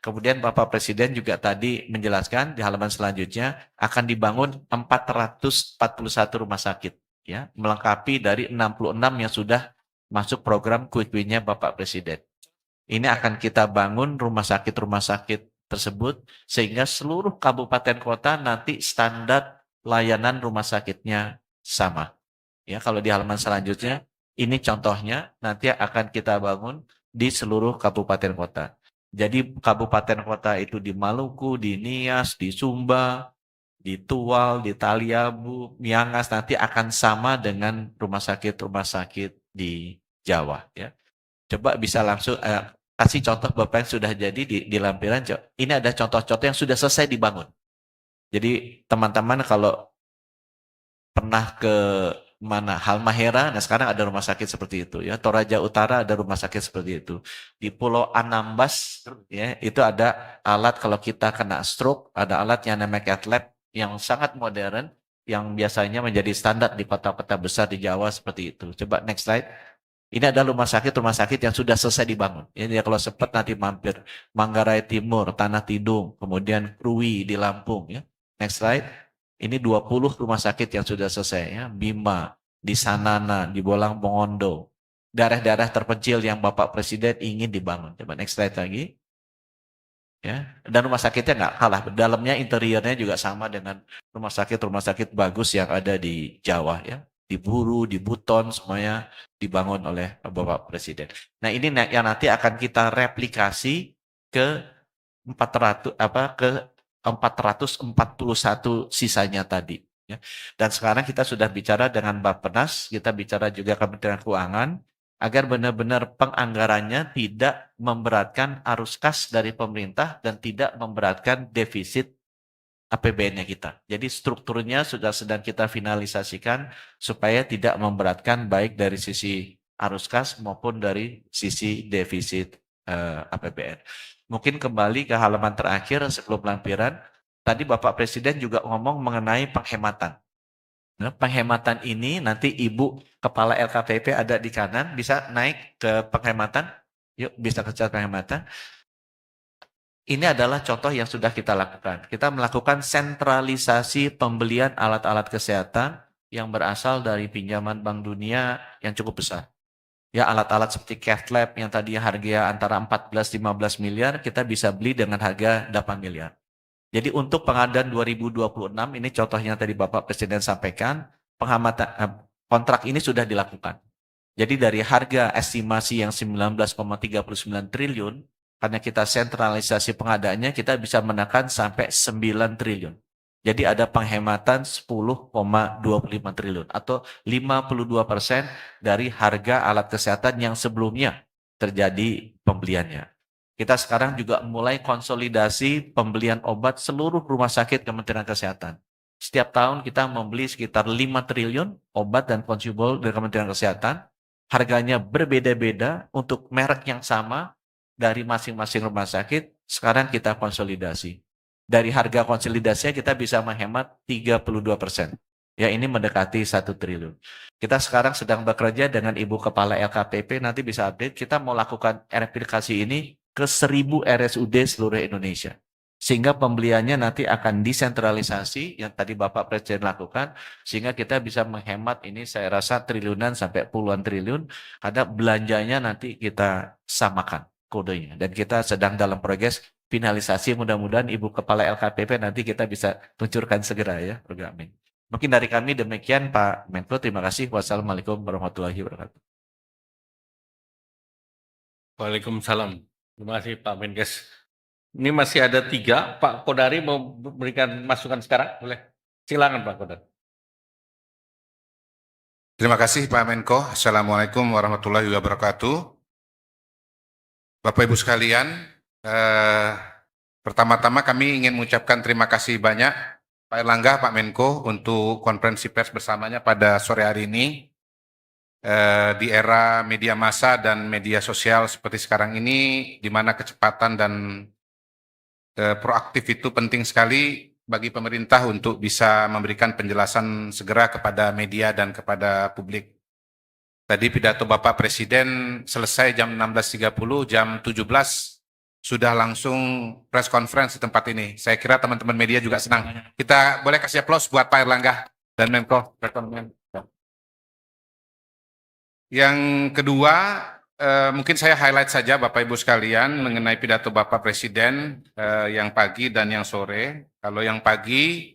Kemudian Bapak Presiden juga tadi menjelaskan di halaman selanjutnya akan dibangun 441 rumah sakit, ya, melengkapi dari 66 yang sudah masuk program Quick Win-nya Bapak Presiden. Ini akan kita bangun rumah sakit tersebut sehingga seluruh kabupaten kota nanti standar layanan rumah sakitnya sama. Ya, kalau di halaman selanjutnya, ini contohnya nanti akan kita bangun di seluruh kabupaten kota. Jadi kabupaten kota itu di Maluku, di Nias, di Sumba, di Tual, di Taliabu, Miangas nanti akan sama dengan rumah sakit di Jawa. Ya. Coba bisa langsung kasih contoh Bapak yang sudah jadi di lampiran. Ini ada contoh-contoh yang sudah selesai dibangun. Jadi teman-teman kalau pernah ke mana Halmahera, nah sekarang ada rumah sakit seperti itu ya. Toraja Utara ada rumah sakit seperti itu. Di Pulau Anambas ya, itu ada alat kalau kita kena stroke, ada alat yang namanya cath lab yang sangat modern yang biasanya menjadi standar di kota-kota besar di Jawa seperti itu. Coba next slide. Ini ada rumah sakit yang sudah selesai dibangun. Ini kalau sempat nanti mampir Manggarai Timur, Tanah Tidung, kemudian Krui di Lampung ya. Next slide. Ini 20 rumah sakit yang sudah selesai ya. Bima, di Sanana, di Bolang Mongondo. Daerah-daerah terpencil yang Bapak Presiden ingin dibangun. Coba next slide lagi. Ya, dan rumah sakitnya nggak kalah. Dalamnya interiornya juga sama dengan rumah sakit bagus yang ada di Jawa ya. Di Buru, di Buton semuanya dibangun oleh Bapak Presiden. Nah, ini yang nanti akan kita replikasi ke 441 sisanya tadi. Ya. Dan sekarang kita sudah bicara dengan Bappenas, kita bicara juga Kementerian Keuangan, agar benar-benar penganggarannya tidak memberatkan arus kas dari pemerintah dan tidak memberatkan defisit APBN-nya kita. Jadi strukturnya sudah sedang kita finalisasikan supaya tidak memberatkan baik dari sisi arus kas maupun dari sisi defisit APBN. Mungkin kembali ke halaman terakhir sebelum lampiran, tadi Bapak Presiden juga ngomong mengenai penghematan. Nah, penghematan ini nanti Ibu Kepala LKPP ada di kanan, bisa naik ke penghematan. Yuk, bisa ke penghematan. Ini adalah contoh yang sudah kita lakukan. Kita melakukan sentralisasi pembelian alat-alat kesehatan yang berasal dari pinjaman Bank Dunia yang cukup besar. Ya, alat-alat seperti cath lab yang tadinya harga antara 14-15 miliar, kita bisa beli dengan harga 8 miliar. Jadi untuk pengadaan 2026, ini contohnya tadi Bapak Presiden sampaikan, kontrak ini sudah dilakukan. Jadi dari harga estimasi yang 19,39 triliun, karena kita sentralisasi pengadaannya, kita bisa menekan sampai 9 triliun. Jadi ada penghematan 10,25 triliun atau 52% dari harga alat kesehatan yang sebelumnya terjadi pembeliannya. Kita sekarang juga mulai konsolidasi pembelian obat seluruh rumah sakit Kementerian Kesehatan. Setiap tahun kita membeli sekitar 5 triliun obat dan konsumable dari Kementerian Kesehatan. Harganya berbeda-beda untuk merek yang sama dari masing-masing rumah sakit. Sekarang kita konsolidasi. Dari harga konsolidasinya kita bisa menghemat 32%. Ya, ini mendekati 1 triliun. Kita sekarang sedang bekerja dengan Ibu Kepala LKPP, nanti bisa update. Kita mau lakukan replikasi ini ke 1000 RSUD seluruh Indonesia. Sehingga pembeliannya nanti akan disentralisasi yang tadi Bapak Presiden lakukan, sehingga kita bisa menghemat ini saya rasa triliunan sampai puluhan triliun, karena belanjanya nanti kita samakan kodenya. Dan kita sedang dalam progres finalisasi, mudah-mudahan Ibu Kepala LKPP nanti kita bisa luncurkan segera ya programnya. Mungkin dari kami demikian Pak Menko, terima kasih. Wassalamualaikum warahmatullahi wabarakatuh. Waalaikumsalam. Terima kasih Pak Menkes. Ini masih ada 3. Pak Kodari mau memberikan masukan sekarang? Boleh. Silakan Pak Kodari. Terima kasih Pak Menko. Assalamualaikum warahmatullahi wabarakatuh. Bapak Ibu sekalian, pertama-tama kami ingin mengucapkan terima kasih banyak Pak Erlangga, Pak Menko untuk konferensi pers bersamanya pada sore hari ini. Di era media massa dan media sosial seperti sekarang ini, di mana kecepatan dan proaktif itu penting sekali bagi pemerintah untuk bisa memberikan penjelasan segera kepada media dan kepada publik. Tadi pidato Bapak Presiden selesai jam 16.30, jam 17 sudah langsung press conference di tempat ini. Saya kira teman-teman media juga senang. Kita boleh kasih aplaus buat Pak Erlangga dan Menko Perekonomian. Yang kedua, mungkin saya highlight saja Bapak Ibu sekalian mengenai pidato Bapak Presiden yang pagi dan yang sore. Kalau yang pagi,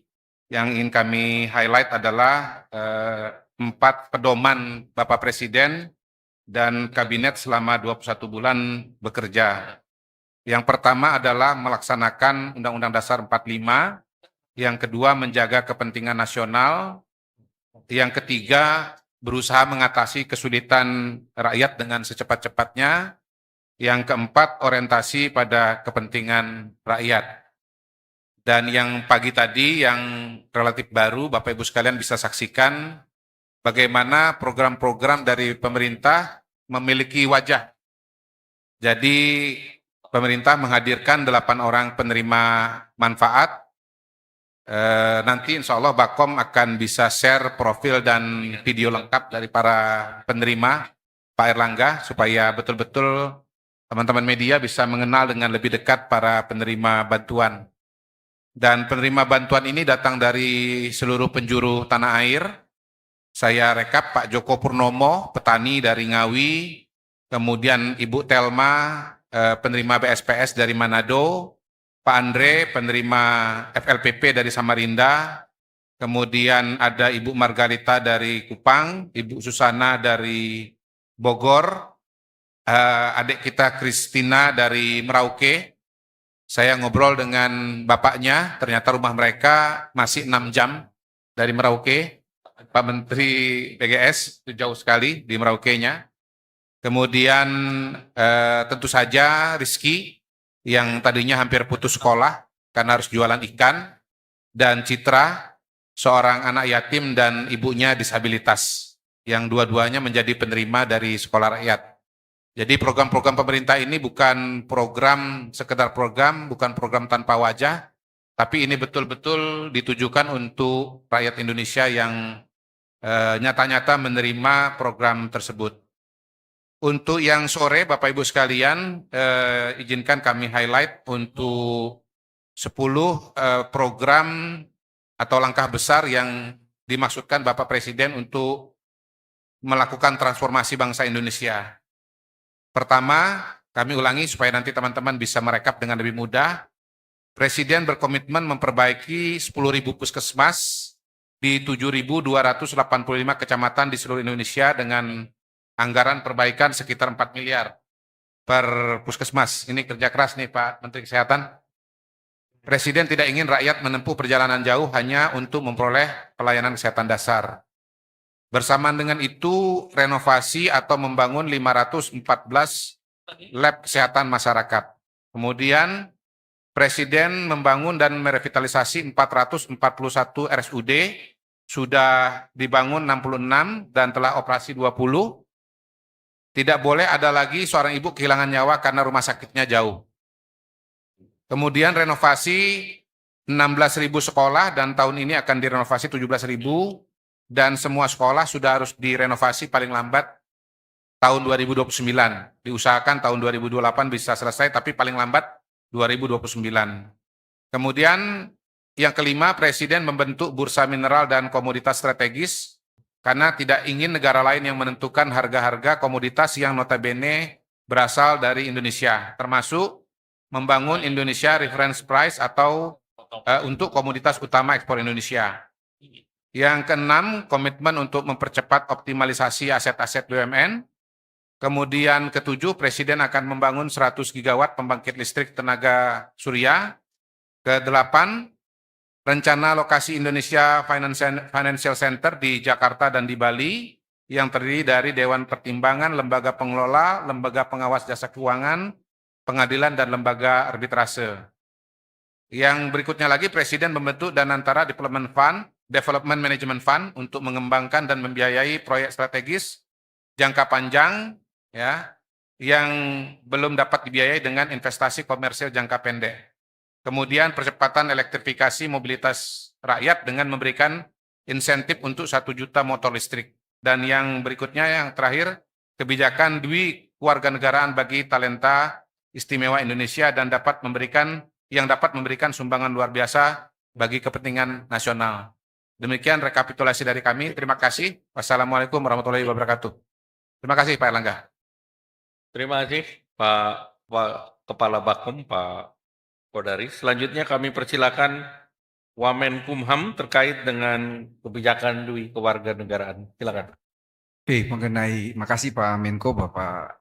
yang ingin kami highlight adalah 4 pedoman Bapak Presiden dan Kabinet selama 21 bulan bekerja. Yang pertama adalah melaksanakan Undang-Undang Dasar 45, yang kedua menjaga kepentingan nasional, yang ketiga berusaha mengatasi kesulitan rakyat dengan secepat-cepatnya, yang keempat orientasi pada kepentingan rakyat. Dan yang pagi tadi yang relatif baru Bapak Ibu sekalian bisa saksikan bagaimana program-program dari pemerintah memiliki wajah. Jadi pemerintah menghadirkan 8 orang penerima manfaat. Nanti insya Allah Bakom akan bisa share profil dan video lengkap dari para penerima Pak Erlangga supaya betul-betul teman-teman media bisa mengenal dengan lebih dekat para penerima bantuan. Dan penerima bantuan ini datang dari seluruh penjuru tanah air. Saya rekap Pak Joko Purnomo, petani dari Ngawi, kemudian Ibu Telma, penerima BSPS dari Manado, Pak Andre, penerima FLPP dari Samarinda, kemudian ada Ibu Margarita dari Kupang, Ibu Susana dari Bogor, adik kita Kristina dari Merauke. Saya ngobrol dengan bapaknya, ternyata rumah mereka masih 6 jam dari Merauke. Pak Menteri PGS itu jauh sekali di Merauke-nya. Kemudian tentu saja Rizky yang tadinya hampir putus sekolah karena harus jualan ikan, dan Citra, seorang anak yatim dan ibunya disabilitas, yang dua-duanya menjadi penerima dari sekolah rakyat. Jadi program-program pemerintah ini bukan program sekedar program, bukan program tanpa wajah, tapi ini betul-betul ditujukan untuk rakyat Indonesia yang nyata-nyata menerima program tersebut. Untuk yang sore, Bapak Ibu sekalian, izinkan kami highlight untuk 10 program atau langkah besar yang dimaksudkan Bapak Presiden untuk melakukan transformasi bangsa Indonesia. Pertama, kami ulangi supaya nanti teman-teman bisa merekap dengan lebih mudah. Presiden berkomitmen memperbaiki 10.000 puskesmas di 7.285 kecamatan di seluruh Indonesia dengan anggaran perbaikan sekitar 4 miliar per puskesmas. Ini kerja keras nih Pak Menteri Kesehatan. Presiden tidak ingin rakyat menempuh perjalanan jauh hanya untuk memperoleh pelayanan kesehatan dasar. Bersamaan dengan itu, renovasi atau membangun 514 lab kesehatan masyarakat. Kemudian, Presiden membangun dan merevitalisasi 441 RSUD, sudah dibangun 66 dan telah operasi 20. Tidak boleh ada lagi seorang ibu kehilangan nyawa karena rumah sakitnya jauh. Kemudian renovasi 16.000 sekolah dan tahun ini akan direnovasi 17.000 dan semua sekolah sudah harus direnovasi paling lambat tahun 2029. Diusahakan tahun 2028 bisa selesai tapi paling lambat 2029. Kemudian yang kelima, Presiden membentuk Bursa Mineral dan Komoditas Strategis karena tidak ingin negara lain yang menentukan harga-harga komoditas yang notabene berasal dari Indonesia, termasuk membangun Indonesia Reference Price atau untuk komoditas utama ekspor Indonesia. Yang keenam, komitmen untuk mempercepat optimalisasi aset-aset BUMN. Kemudian ketujuh, Presiden akan membangun 100 gigawatt pembangkit listrik tenaga surya. Kedelapan, rencana lokasi Indonesia Financial Center di Jakarta dan di Bali yang terdiri dari Dewan Pertimbangan, Lembaga Pengelola, Lembaga Pengawas Jasa Keuangan, Pengadilan, dan Lembaga Arbitrase. Yang berikutnya lagi, Presiden membentuk Danantara Development Management Fund untuk mengembangkan dan membiayai proyek strategis jangka panjang ya yang belum dapat dibiayai dengan investasi komersil jangka pendek. Kemudian percepatan elektrifikasi mobilitas rakyat dengan memberikan insentif untuk 1 juta motor listrik. Dan yang berikutnya yang terakhir, kebijakan kewarganegaraan bagi talenta istimewa Indonesia dan dapat memberikan sumbangan luar biasa bagi kepentingan nasional. Demikian rekapitulasi dari kami. Terima kasih. Wassalamualaikum warahmatullahi wabarakatuh. Terima kasih Pak Erlangga. Terima kasih Pak Kepala Bakom, Pak Kodari. Selanjutnya kami persilakan Wamenkumham terkait dengan kebijakan dui kewarganegaraan. Silakan. Oke, makasih Pak Menko, Bapak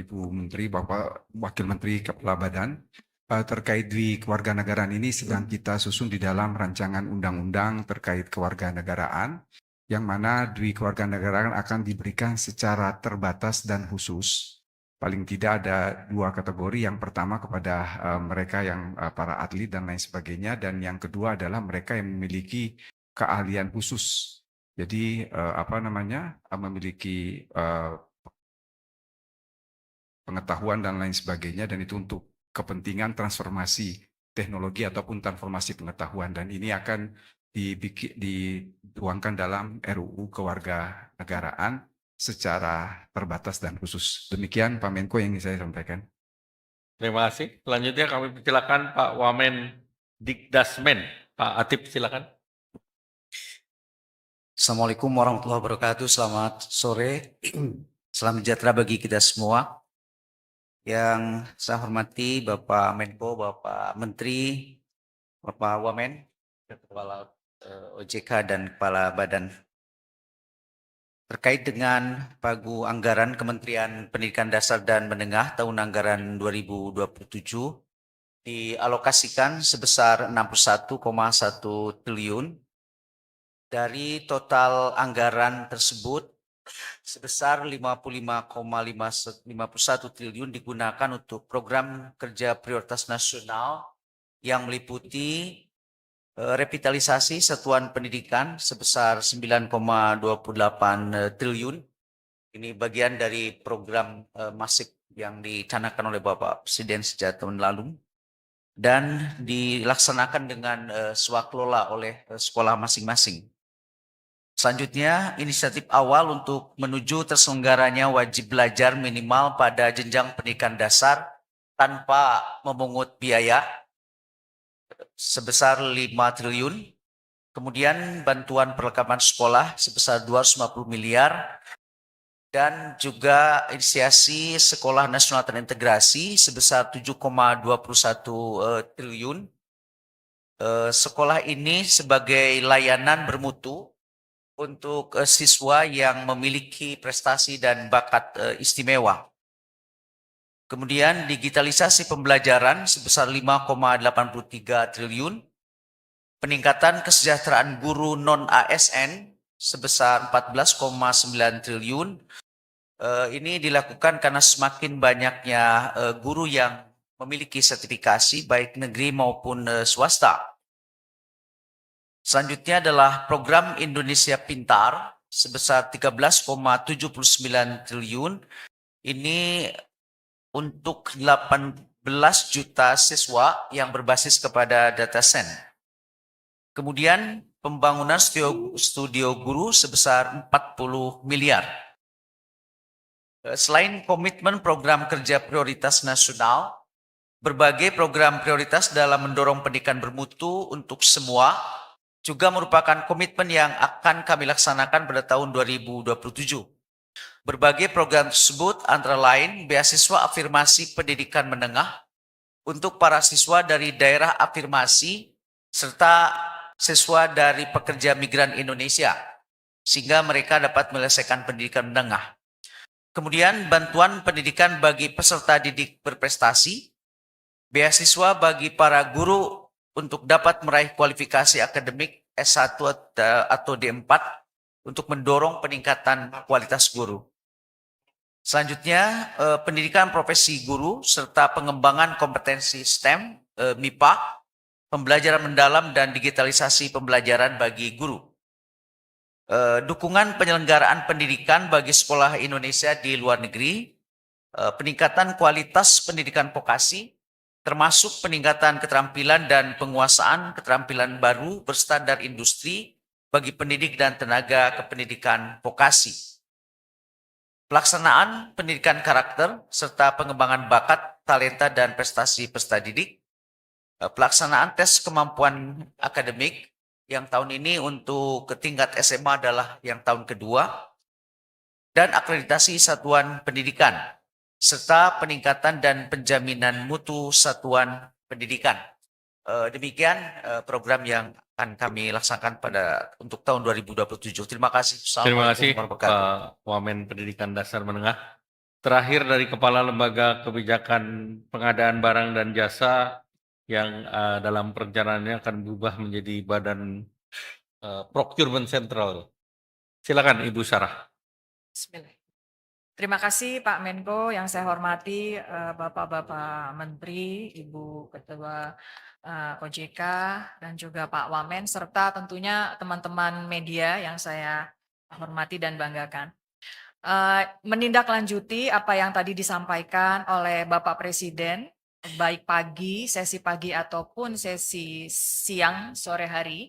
Ibu Menteri, Bapak Wakil Menteri Kepala Badan. Terkait dui kewarganegaraan ini sedang kita susun di dalam rancangan undang-undang terkait kewarganegaraan, yang mana dui kewarganegaraan akan diberikan secara terbatas dan khusus. Paling tidak ada 2 kategori, yang pertama kepada mereka yang para atlet dan lain sebagainya, dan yang kedua adalah mereka yang memiliki keahlian khusus. Jadi memiliki pengetahuan dan lain sebagainya, dan itu untuk kepentingan transformasi teknologi ataupun transformasi pengetahuan, dan ini akan dituangkan dalam RUU Kewarganegaraan secara terbatas dan khusus. Demikian Pak Menko yang ingin saya sampaikan. Terima kasih. Selanjutnya kami persilakan Pak Wamen Dikdasmen. Pak Atip, silakan. Assalamualaikum warahmatullahi wabarakatuh. Selamat sore. Salam sejahtera bagi kita semua. Yang saya hormati Bapak Menko, Bapak Menteri, Bapak Wamen, Kepala OJK dan Kepala Badan. Terkait dengan pagu anggaran Kementerian Pendidikan Dasar dan Menengah tahun anggaran 2027 dialokasikan sebesar 61,1 triliun. Dari total anggaran tersebut, sebesar 55,51 triliun digunakan untuk program kerja prioritas nasional yang meliputi revitalisasi satuan pendidikan sebesar 9,28 triliun. Ini bagian dari program masif yang dicanangkan oleh Bapak Presiden sejak tahun lalu dan dilaksanakan dengan swakelola oleh sekolah masing-masing. Selanjutnya, inisiatif awal untuk menuju terselenggaranya wajib belajar minimal pada jenjang pendidikan dasar tanpa memungut biaya sebesar 5 triliun. Kemudian bantuan perlengkapan sekolah sebesar 250 miliar. Dan juga inisiasi Sekolah Nasional Terintegrasi sebesar 7,21 triliun. sekolah ini sebagai layanan bermutu untuk siswa yang memiliki prestasi dan bakat istimewa. Kemudian digitalisasi pembelajaran sebesar 5,83 triliun, peningkatan kesejahteraan guru non-ASN sebesar 14,9 triliun. Ini dilakukan karena semakin banyaknya guru yang memiliki sertifikasi baik negeri maupun swasta. Selanjutnya adalah program Indonesia Pintar sebesar 13,79 triliun. Ini untuk 18 juta siswa yang berbasis kepada data science. Kemudian pembangunan studio guru sebesar 40 miliar. Selain komitmen program kerja prioritas nasional, berbagai program prioritas dalam mendorong pendidikan bermutu untuk semua juga merupakan komitmen yang akan kami laksanakan pada tahun 2027. Berbagai program tersebut antara lain beasiswa afirmasi pendidikan menengah untuk para siswa dari daerah afirmasi serta siswa dari pekerja migran Indonesia sehingga mereka dapat menyelesaikan pendidikan menengah. Kemudian bantuan pendidikan bagi peserta didik berprestasi, beasiswa bagi para guru untuk dapat meraih kualifikasi akademik S1 atau D4 untuk mendorong peningkatan kualitas guru. Selanjutnya, pendidikan profesi guru serta pengembangan kompetensi STEM, MIPA, pembelajaran mendalam dan digitalisasi pembelajaran bagi guru. Dukungan penyelenggaraan pendidikan bagi sekolah Indonesia di luar negeri, peningkatan kualitas pendidikan vokasi, termasuk peningkatan keterampilan dan penguasaan keterampilan baru berstandar industri bagi pendidik dan tenaga kependidikan vokasi. Pelaksanaan pendidikan karakter serta pengembangan bakat, talenta, dan prestasi peserta didik. Pelaksanaan tes kemampuan akademik yang tahun ini untuk tingkat SMA adalah yang tahun kedua. Dan akreditasi satuan pendidikan serta peningkatan dan penjaminan mutu satuan pendidikan. Demikian program yang akan kami laksanakan untuk tahun 2027. Terima kasih. Terima kasih Assalamualaikum warahmatullahi Pak Wamen Pendidikan Dasar Menengah. Terakhir dari Kepala Lembaga Kebijakan Pengadaan Barang dan Jasa yang dalam perencanaannya akan berubah menjadi Badan Procurement Central. Silakan Ibu Sarah. Bismillah. Terima kasih Pak Menko, yang saya hormati Bapak-Bapak Menteri, Ibu Ketua OJK, dan juga Pak Wamen, serta tentunya teman-teman media yang saya hormati dan banggakan. Menindaklanjuti apa yang tadi disampaikan oleh Bapak Presiden, baik sesi pagi ataupun sesi siang sore hari,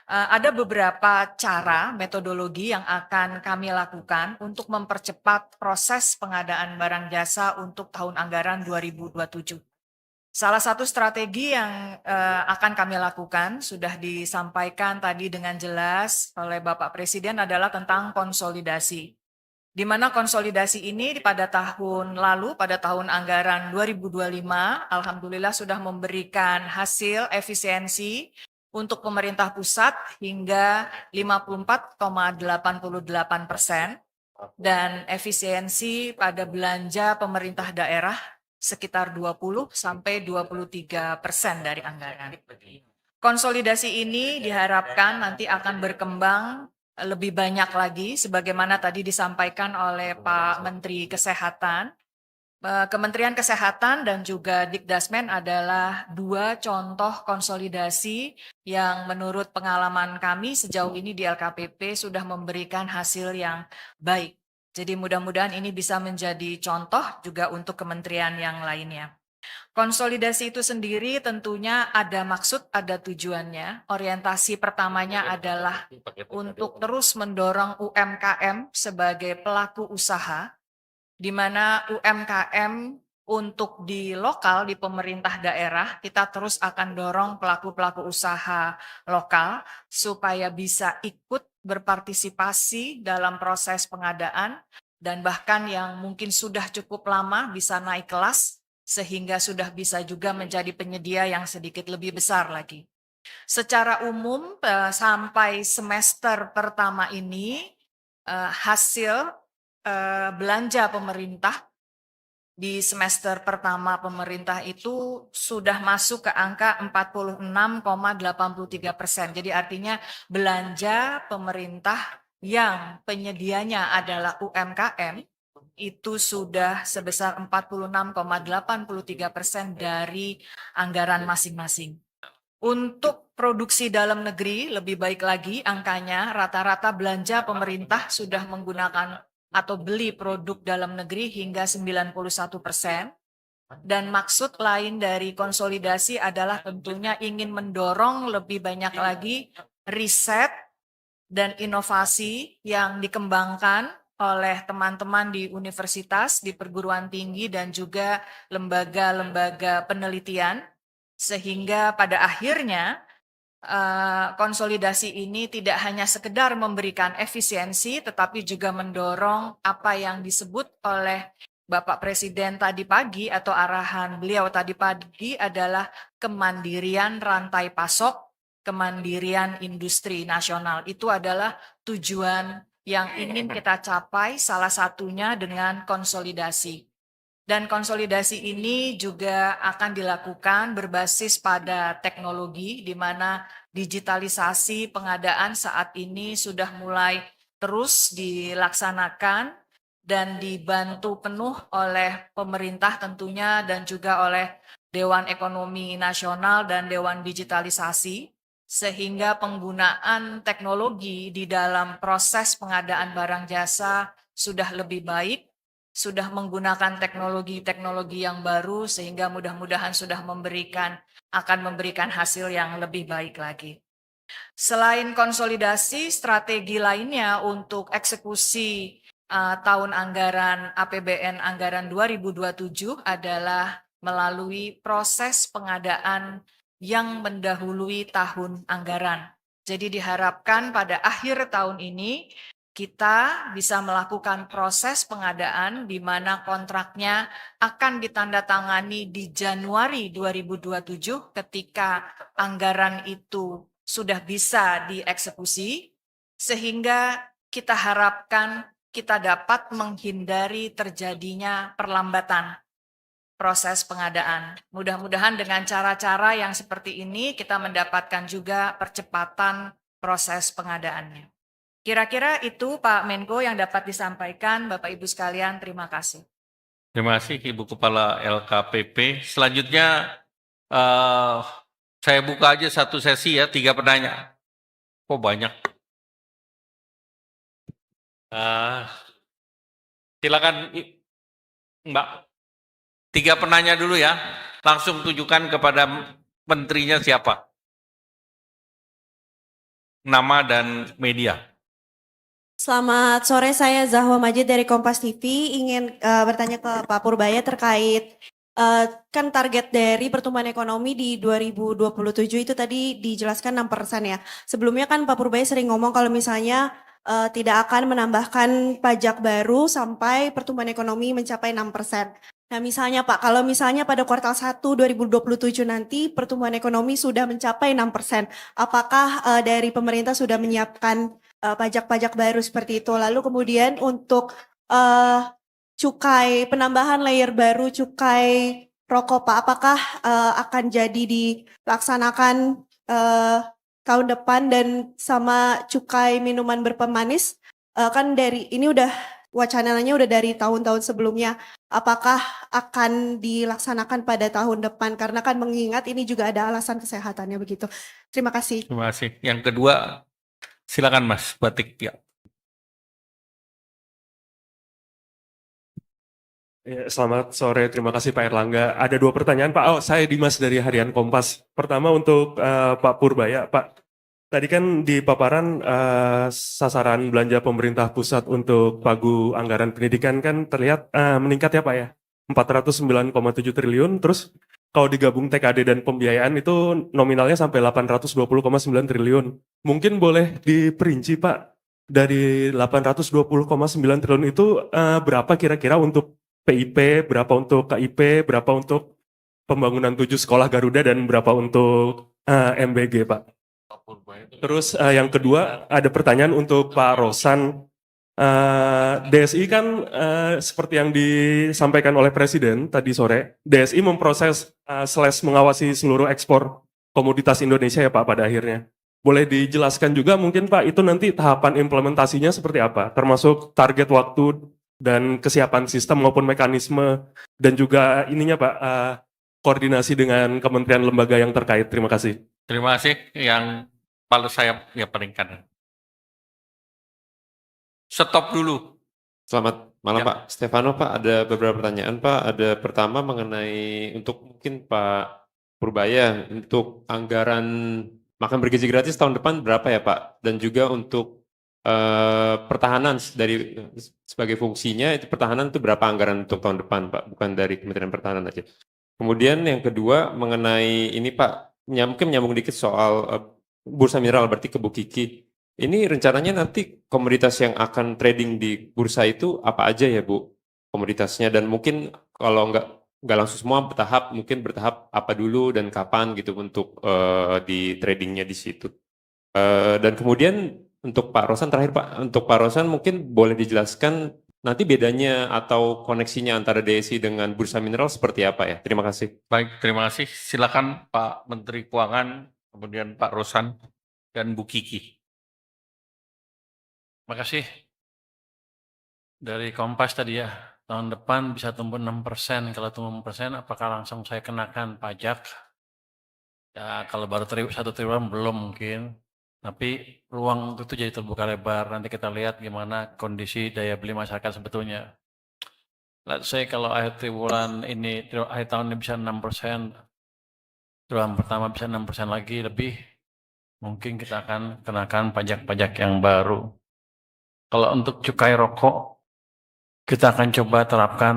ada beberapa cara metodologi yang akan kami lakukan untuk mempercepat proses pengadaan barang jasa untuk tahun anggaran 2027. Salah satu strategi yang akan kami lakukan sudah disampaikan tadi dengan jelas oleh Bapak Presiden adalah tentang konsolidasi. Di mana konsolidasi ini pada tahun lalu, pada tahun anggaran 2025, alhamdulillah sudah memberikan hasil efisiensi untuk pemerintah pusat hingga 54,88% dan efisiensi pada belanja pemerintah daerah sekitar 20 sampai 23% dari anggaran. Konsolidasi ini diharapkan nanti akan berkembang lebih banyak lagi sebagaimana tadi disampaikan oleh Pak Menteri Kesehatan. Kementerian Kesehatan dan juga Dikdasmen adalah dua contoh konsolidasi yang menurut pengalaman kami sejauh ini di LKPP sudah memberikan hasil yang baik. Jadi mudah-mudahan ini bisa menjadi contoh juga untuk kementerian yang lainnya. Konsolidasi itu sendiri tentunya ada maksud, ada tujuannya. Orientasi pertamanya adalah untuk terus mendorong UMKM sebagai pelaku usaha, di mana UMKM untuk di lokal, di pemerintah daerah, kita terus akan dorong pelaku-pelaku usaha lokal supaya bisa ikut berpartisipasi dalam proses pengadaan dan bahkan yang mungkin sudah cukup lama bisa naik kelas sehingga sudah bisa juga menjadi penyedia yang sedikit lebih besar lagi. Secara umum sampai semester pertama ini hasil belanja pemerintah di semester pertama pemerintah itu sudah masuk ke angka 46,83%. Jadi artinya belanja pemerintah yang penyedianya adalah UMKM itu sudah sebesar 46,83% dari anggaran masing-masing. Untuk produksi dalam negeri lebih baik lagi angkanya, rata-rata belanja pemerintah sudah menggunakan atau beli produk dalam negeri hingga 91%. Dan maksud lain dari konsolidasi adalah tentunya ingin mendorong lebih banyak lagi riset dan inovasi yang dikembangkan oleh teman-teman di universitas, di perguruan tinggi, dan juga lembaga-lembaga penelitian, sehingga pada akhirnya konsolidasi ini tidak hanya sekedar memberikan efisiensi, tetapi juga mendorong apa yang disebut oleh Bapak Presiden tadi pagi atau arahan beliau tadi pagi adalah kemandirian rantai pasok, kemandirian industri nasional. Itu adalah tujuan yang ingin kita capai, salah satunya dengan konsolidasi. Dan konsolidasi ini juga akan dilakukan berbasis pada teknologi, di mana digitalisasi pengadaan saat ini sudah mulai terus dilaksanakan dan dibantu penuh oleh pemerintah tentunya dan juga oleh Dewan Ekonomi Nasional dan Dewan Digitalisasi, sehingga penggunaan teknologi di dalam proses pengadaan barang jasa sudah lebih baik, sudah menggunakan teknologi-teknologi yang baru, sehingga mudah-mudahan sudah akan memberikan hasil yang lebih baik lagi. Selain konsolidasi, strategi lainnya untuk eksekusi tahun anggaran APBN anggaran 2027 adalah melalui proses pengadaan yang mendahului tahun anggaran. Jadi diharapkan pada akhir tahun ini kita bisa melakukan proses pengadaan di mana kontraknya akan ditandatangani di Januari 2027 ketika anggaran itu sudah bisa dieksekusi, sehingga kita harapkan kita dapat menghindari terjadinya perlambatan proses pengadaan. Mudah-mudahan dengan cara-cara yang seperti ini kita mendapatkan juga percepatan proses pengadaannya. Kira-kira itu Pak Menko yang dapat disampaikan. Bapak Ibu sekalian, terima kasih. Terima kasih Ibu Kepala LKPP. Selanjutnya saya buka aja satu sesi ya, 3 penanya. Kok banyak? Silakan Mbak. 3 penanya dulu ya. Langsung tunjukkan kepada menterinya siapa. Nama dan media. Selamat sore, saya Zahwa Majid dari Kompas TV. Ingin bertanya ke Pak Purbaya terkait kan target dari pertumbuhan ekonomi di 2027 itu tadi dijelaskan 6% ya. Sebelumnya kan Pak Purbaya sering ngomong kalau misalnya tidak akan menambahkan pajak baru sampai pertumbuhan ekonomi mencapai 6%. Nah misalnya Pak, kalau misalnya pada kuartal 1 2027 nanti pertumbuhan ekonomi sudah mencapai 6%, apakah dari pemerintah sudah menyiapkan pajak-pajak baru seperti itu? Lalu kemudian untuk cukai, penambahan layer baru cukai rokok Pak, apakah akan jadi dilaksanakan tahun depan? Dan sama cukai minuman berpemanis, kan dari ini udah wacananya udah dari tahun-tahun sebelumnya, apakah akan dilaksanakan pada tahun depan? Karena kan mengingat ini juga ada alasan kesehatannya begitu. Terima kasih. Terima kasih. Yang kedua, silakan Mas Batik ya. Selamat sore, terima kasih Pak Erlangga. Ada 2 pertanyaan Pak. Saya Dimas dari Harian Kompas. Pertama untuk Pak Purbaya. Pak, tadi kan di paparan sasaran belanja pemerintah pusat untuk pagu anggaran pendidikan kan terlihat meningkat ya Pak ya, 409,7 triliun. Terus kalau digabung TKD dan pembiayaan itu nominalnya sampai 820,9 triliun. Mungkin boleh diperinci Pak, dari 820,9 triliun itu berapa kira-kira untuk PIP, berapa untuk KIP, berapa untuk pembangunan 7 sekolah Garuda, dan berapa untuk MBG, Pak. Terus yang kedua ada pertanyaan untuk Pak Rosan. DSI kan seperti yang disampaikan oleh Presiden tadi sore, DSI memproses / mengawasi seluruh ekspor komoditas Indonesia ya Pak pada akhirnya. Boleh dijelaskan juga mungkin Pak itu nanti tahapan implementasinya seperti apa, termasuk target waktu dan kesiapan sistem maupun mekanisme dan juga ininya Pak koordinasi dengan kementerian lembaga yang terkait. Terima kasih. Terima kasih. Yang paling saya ya paling kanan. Stop dulu. Selamat malam Pak Stefano. Pak, ada beberapa pertanyaan Pak. Ada pertama mengenai untuk mungkin Pak Purbaya, untuk anggaran makan bergizi gratis tahun depan berapa ya Pak? Dan juga untuk pertahanan dari sebagai fungsinya, itu pertahanan itu berapa anggaran untuk tahun depan Pak? Bukan dari Kementerian Pertahanan aja. Kemudian yang kedua mengenai ini Pak, mungkin menyambung dikit soal bursa mineral, berarti ke Bu Kiki. Ini rencananya nanti komoditas yang akan trading di bursa itu apa aja ya Bu komoditasnya, dan mungkin kalau nggak langsung semua bertahap, mungkin bertahap apa dulu dan kapan gitu untuk di tradingnya di situ. Dan kemudian untuk Pak Rosan terakhir Pak, untuk Pak Rosan mungkin boleh dijelaskan nanti bedanya atau koneksinya antara DSI dengan bursa mineral seperti apa ya? Terima kasih. Baik, terima kasih. Silakan Pak Menteri Keuangan, kemudian Pak Rosan dan Bu Kiki. Terima kasih. Dari Kompas tadi ya, tahun depan bisa tumbuh 6%. Kalau tumbuh 6%, apakah langsung saya kenakan pajak? Ya, kalau baru 1 triliun belum mungkin. Tapi ruang itu jadi terbuka lebar. Nanti kita lihat gimana kondisi daya beli masyarakat sebetulnya. Let's say kalau akhir triwulan ini, akhir tahun ini bisa 6%, triwulan pertama bisa 6% lagi lebih, mungkin kita akan kenakan pajak-pajak yang baru. Kalau untuk cukai rokok, kita akan coba terapkan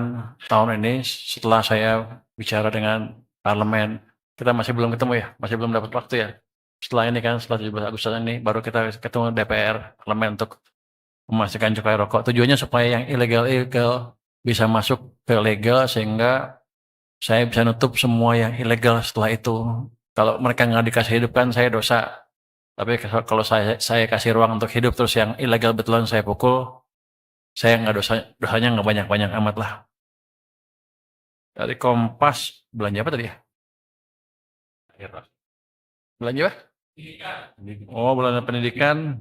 tahun ini setelah saya bicara dengan parlemen. Kita masih belum ketemu ya, masih belum dapat waktu ya. Setelah ini kan, setelah 17 Agustus ini, baru kita ketemu DPR, parlemen untuk memastikan cukai rokok. Tujuannya supaya yang ilegal bisa masuk ke legal, sehingga saya bisa nutup semua yang ilegal setelah itu. Kalau mereka nggak dikasih hidup kan saya dosa. Tapi kalau saya kasih ruang untuk hidup, terus yang ilegal betulan saya pukul, saya nggak dosanya nggak banyak-banyak amat lah. Dari Kompas, belanja apa tadi ya? Belanja apa? Oh, belanja pendidikan.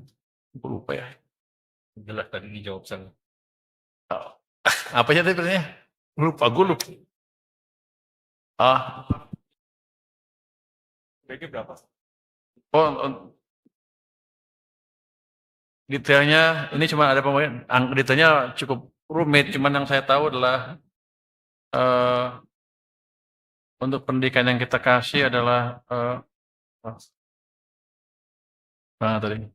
Lupa ya. Jelas tadi dijawab sana. Oh. Apa aja tadi pertanyaannya? Lupa, gue lupa. BG berapa? Detailnya ini cuma ada pembagian, detailnya cukup rumit, cuman yang saya tahu adalah untuk pendidikan yang kita kasih adalah tadi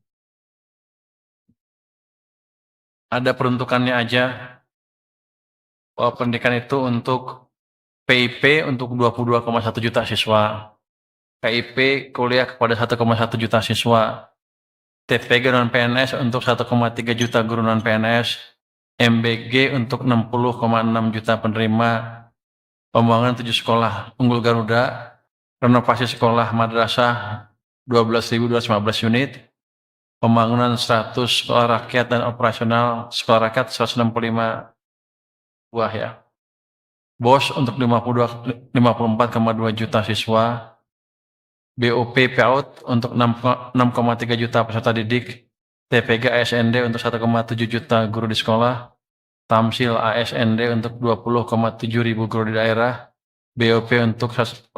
ada peruntukannya aja, bahwa pendidikan itu untuk PIP untuk 22,1 juta siswa, KIP kuliah kepada 1,1 juta siswa, TPG non-PNS untuk 1,3 juta guru non-PNS, MBG untuk 60,6 juta penerima, pembangunan 7 sekolah unggul Garuda, renovasi sekolah madrasah 12.215 unit, pembangunan 100 sekolah rakyat dan operasional sekolah rakyat 165 buah ya. BOS untuk 54,2 juta siswa, BOP PAUD untuk 6,3 juta peserta didik, TPG ASND untuk 1,7 juta guru di sekolah, Tamsil ASND untuk 20,7 ribu guru di daerah, BOP untuk 148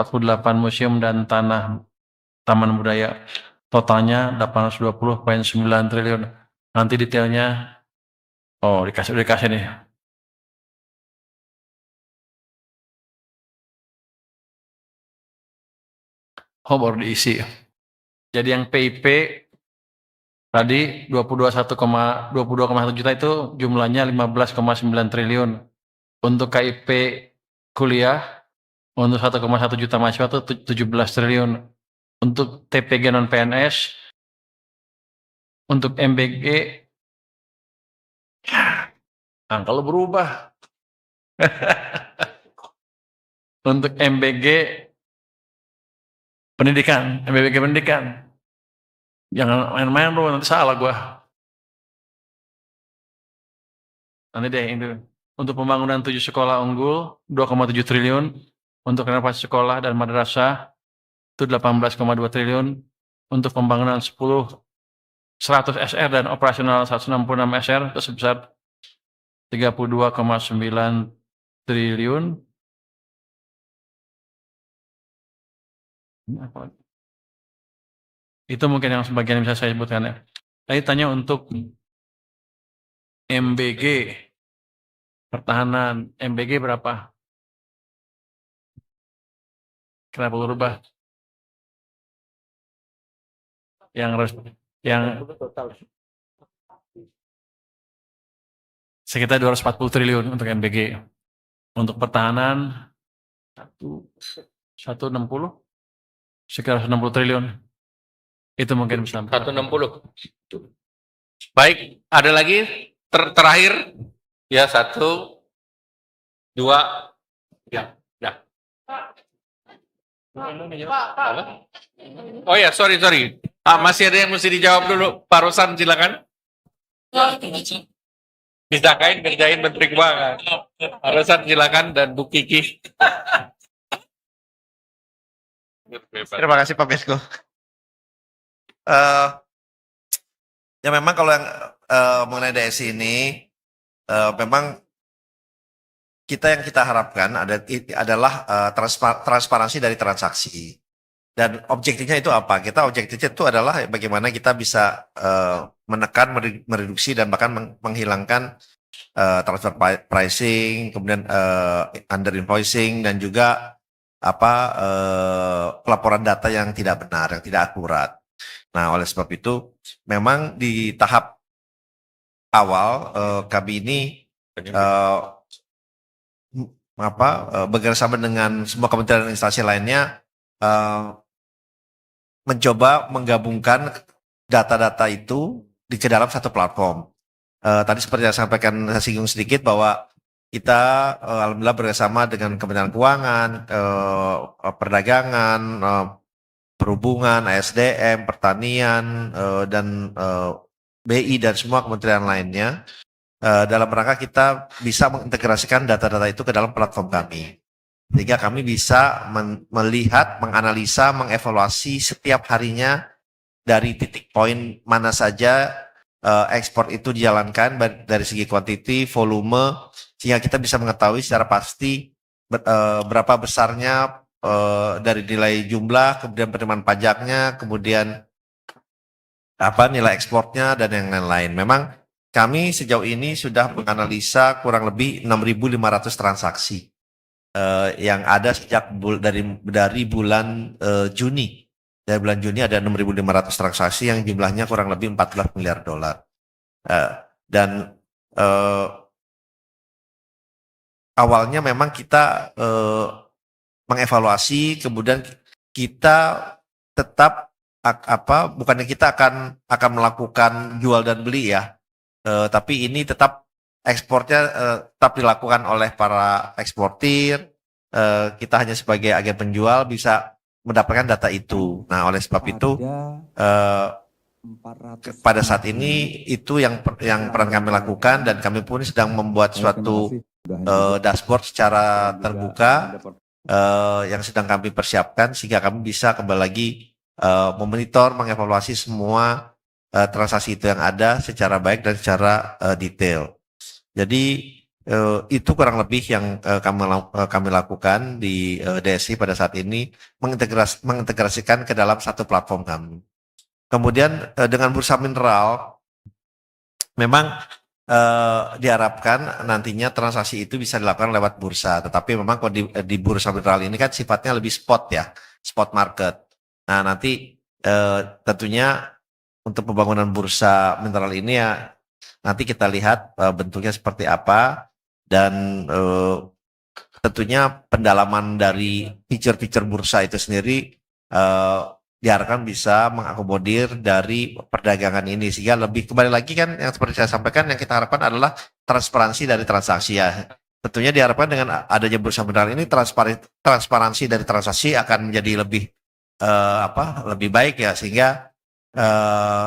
museum dan taman budaya. Totalnya 820,9 triliun. Nanti detailnya, dikasih nih. Baru diisi. Jadi yang PIP tadi 22,1 juta itu jumlahnya 15,9 triliun. Untuk KIP kuliah untuk 1,1 juta mahasiswa itu 17 triliun. Untuk TPG non PNS, untuk MBG, angka lo berubah. Untuk MBG Pendidikan, MBG pendidikan. Jangan main-main lu, nanti salah gua. Nanti deh itu. Untuk pembangunan 7 sekolah unggul 2,7 triliun, untuk renovasi sekolah dan madrasah itu 18,2 triliun, untuk pembangunan 100 SR dan operasional 166 SR itu sebesar 32,9 triliun. Itu mungkin yang sebagian bisa saya sebutkan ya. Tadi tanya untuk MBG pertahanan, MBG berapa? Kenapa berubah? Yang sekitar 240 triliun untuk MBG. Untuk pertahanan 160 sekitar 160 triliun. Itu mungkin bisa 160. Baik, ada lagi terakhir ya 1 2 ya. Oh ya, sorry. Masih ada yang mesti dijawab dulu. Pak Rosan silakan. Kerjain Menteri Keuangan. Pak Rosan silakan dan Bu Kiki. Terima kasih Pak Menko. Ya memang kalau yang mengenai DSI ini memang yang kita harapkan adalah transparansi dari transaksi. Dan objektifnya itu apa? Objektifnya itu adalah bagaimana kita bisa menekan, mereduksi dan bahkan menghilangkan transfer pricing, kemudian under invoicing dan juga pelaporan data yang tidak benar, yang tidak akurat. Nah, oleh sebab itu memang di tahap awal kami ini bekerjasama dengan semua kementerian dan instansi lainnya mencoba menggabungkan data-data itu ke dalam satu platform. Tadi seperti yang saya singgung sedikit bahwa kita alhamdulillah bekerjasama dengan Kementerian Keuangan, Perdagangan, Perhubungan, ASDM, Pertanian, dan BI dan semua kementerian lainnya dalam rangka kita bisa mengintegrasikan data-data itu ke dalam platform kami. Sehingga kami bisa melihat, menganalisa, mengevaluasi setiap harinya dari titik poin mana saja ekspor itu dijalankan dari segi kuantiti, volume, sehingga kita bisa mengetahui secara pasti berapa besarnya dari nilai jumlah, kemudian penerimaan pajaknya, kemudian nilai ekspornya dan yang lain-lain. Memang kami sejauh ini sudah menganalisa kurang lebih 6.500 transaksi yang ada sejak dari bulan Juni. Dari bulan Juni ada 6.500 transaksi yang jumlahnya kurang lebih 14 miliar dolar. Dan awalnya memang kita mengevaluasi, kemudian kita tetap bukannya kita akan melakukan jual dan beli ya, tapi ini tetap ekspornya tetap dilakukan oleh para eksportir. Kita hanya sebagai agen penjual bisa mendapatkan data itu. Nah, oleh sebab itu pada saat ini itu yang peran kami lakukan, dan kami pun sedang membuat suatu dashboard secara terbuka yang sedang kami persiapkan sehingga kami bisa kembali lagi memonitor, mengevaluasi semua transaksi itu yang ada secara baik dan secara detail. Jadi itu kurang lebih yang kami lakukan di DSI pada saat ini, mengintegrasikan ke dalam satu platform kami. Kemudian dengan bursa mineral, memang diharapkan nantinya transaksi itu bisa dilakukan lewat bursa. Tetapi memang kalau di bursa mineral ini kan sifatnya lebih spot ya, spot market. Nah nanti tentunya untuk pembangunan bursa mineral ini ya nanti kita lihat bentuknya seperti apa. Dan tentunya pendalaman dari feature-feature bursa itu sendiri diharapkan bisa mengakomodir dari perdagangan ini, sehingga lebih kembali lagi kan yang seperti saya sampaikan, yang kita harapkan adalah transparansi dari transaksi ya. Tentunya diharapkan dengan adanya bursa mineral ini transparansi dari transaksi akan menjadi lebih lebih baik ya, sehingga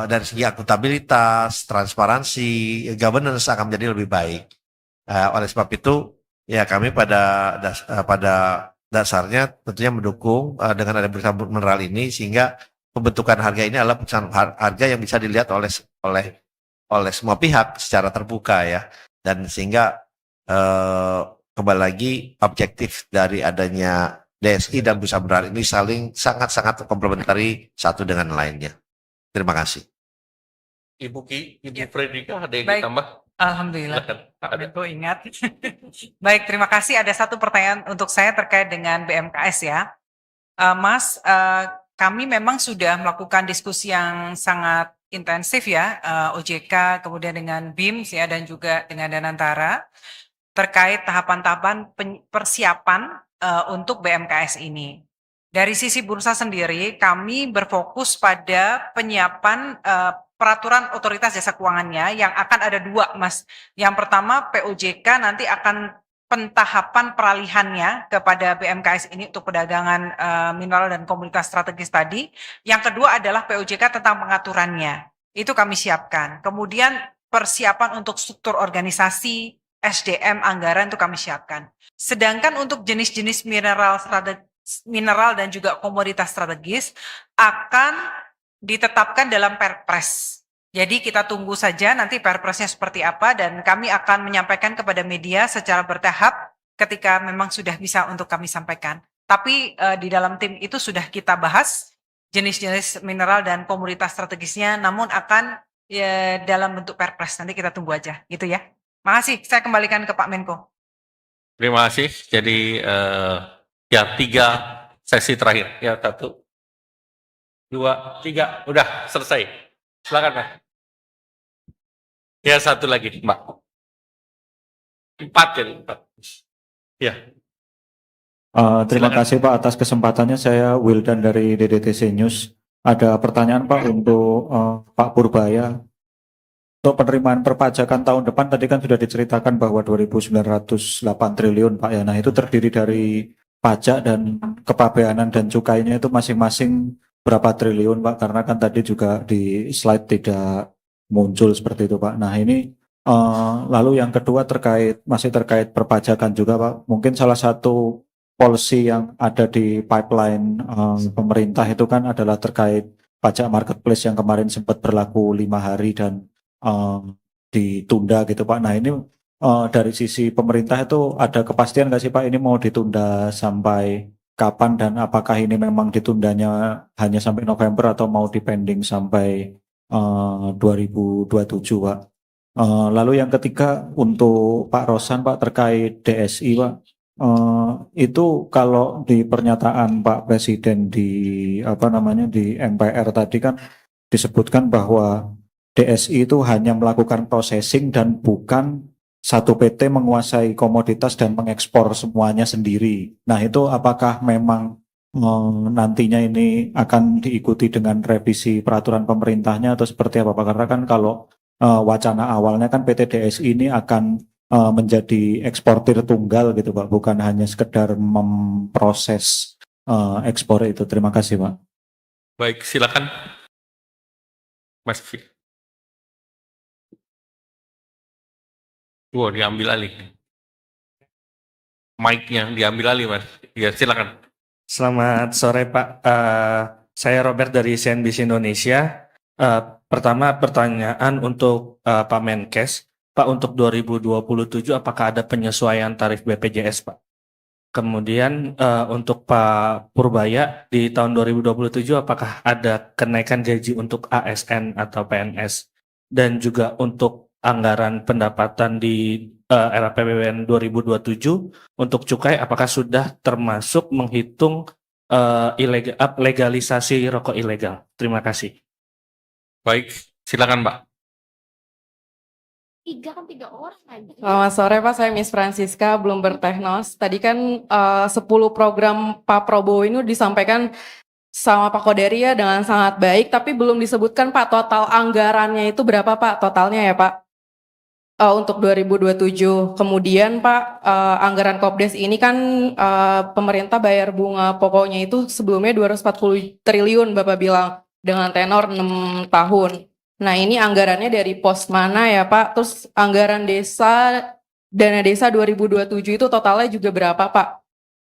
dari segi akuntabilitas, transparansi, governance akan menjadi lebih baik. Oleh sebab itu ya kami pada dasarnya tentunya mendukung dengan ada bursa mineral ini, sehingga pembentukan harga ini adalah harga yang bisa dilihat oleh semua pihak secara terbuka ya, dan sehingga kembali lagi objektif dari adanya DSI dan bursa mineral ini saling sangat-sangat komplementari satu dengan lainnya. Terima kasih. Ibu Fredrika ada yang Baik. ditambah? Alhamdulillah, Silakan. Pak Menko ingat. Baik, terima kasih. Ada satu pertanyaan untuk saya terkait dengan BMKS ya. Mas, kami memang sudah melakukan diskusi yang sangat intensif ya, OJK, kemudian dengan BIMS ya, dan juga dengan Danantara, terkait tahapan-tahapan persiapan untuk BMKS ini. Dari sisi bursa sendiri, kami berfokus pada penyiapan peraturan otoritas jasa keuangannya yang akan ada dua, Mas. Yang pertama, POJK nanti akan pentahapan peralihannya kepada BMKS ini untuk perdagangan mineral dan komoditas strategis tadi. Yang kedua adalah POJK tentang pengaturannya. Itu kami siapkan. Kemudian persiapan untuk struktur organisasi, SDM, anggaran itu kami siapkan. Sedangkan untuk jenis-jenis mineral dan juga komoditas strategis akan ditetapkan dalam Perpres. Jadi kita tunggu saja nanti Perpresnya seperti apa, dan kami akan menyampaikan kepada media secara bertahap ketika memang sudah bisa untuk kami sampaikan. Tapi di dalam tim itu sudah kita bahas jenis-jenis mineral dan komoditas strategisnya, namun akan dalam bentuk Perpres. Nanti kita tunggu aja, gitu ya. Makasih, saya kembalikan ke Pak Menko. Terima kasih. Jadi ya 3 sesi terakhir. Ya 1, 2, 3, udah selesai. Silakan Pak. Ya 1 lagi Mbak. 4 jadi 4. Ya. Terima Silakan. kasih Pak atas kesempatannya. Saya Wildan dari DDTC News. Ada pertanyaan Pak untuk Pak Purbaya. Untuk penerimaan perpajakan tahun depan tadi kan sudah diceritakan bahwa 2.908 triliun Pak ya. Nah itu terdiri dari pajak dan kepabeanan dan cukainya itu masing-masing berapa triliun Pak? Karena kan tadi juga di slide tidak muncul seperti itu Pak. Nah ini lalu yang kedua masih terkait perpajakan juga Pak. Mungkin salah satu policy yang ada di pipeline pemerintah itu kan adalah terkait pajak marketplace yang kemarin sempat berlaku 5 hari dan ditunda gitu Pak. Nah ini dari sisi pemerintah itu ada kepastian nggak sih Pak ini mau ditunda sampai kapan, dan apakah ini memang ditundanya hanya sampai November atau mau dipending sampai 2027 Pak. Lalu yang ketiga untuk Pak Rosan Pak terkait DSI Pak. Itu kalau di pernyataan Pak Presiden di di MPR tadi kan disebutkan bahwa DSI itu hanya melakukan processing dan bukan satu PT menguasai komoditas dan mengekspor semuanya sendiri. Nah itu apakah memang nantinya ini akan diikuti dengan revisi peraturan pemerintahnya atau seperti apa Pak? Karena kan kalau wacana awalnya kan PT DSI ini akan menjadi eksportir tunggal gitu Pak, bukan hanya sekedar memproses ekspor itu. Terima kasih Pak. Baik, silakan Mas Fik. Diambil alih. Mic-nya diambil alih, Mas. Ya, silakan. Selamat sore, Pak. Saya Robert dari CNBC Indonesia. Pertama pertanyaan untuk Pak Menkes. Pak, untuk 2027 apakah ada penyesuaian tarif BPJS, Pak? Kemudian untuk Pak Purbaya, di tahun 2027 apakah ada kenaikan gaji untuk ASN atau PNS? Dan juga untuk anggaran pendapatan di era APBN 2027 untuk cukai apakah sudah termasuk menghitung legalisasi rokok ilegal? Terima kasih. Baik, silakan Mbak. 3 orang aja. Selamat sore Pak, saya Miss Francisca, Bloomberg Technos. Tadi kan 10 program Pak Prabowo ini disampaikan sama Pak Koderi ya dengan sangat baik, tapi belum disebutkan Pak total anggarannya itu berapa Pak totalnya ya Pak? untuk 2027. Kemudian Pak, anggaran Kopdes ini kan pemerintah bayar bunga pokoknya itu sebelumnya 240 triliun Bapak bilang dengan tenor 6 tahun. Nah ini anggarannya dari pos mana ya Pak? Terus anggaran dana desa 2027 itu totalnya juga berapa Pak?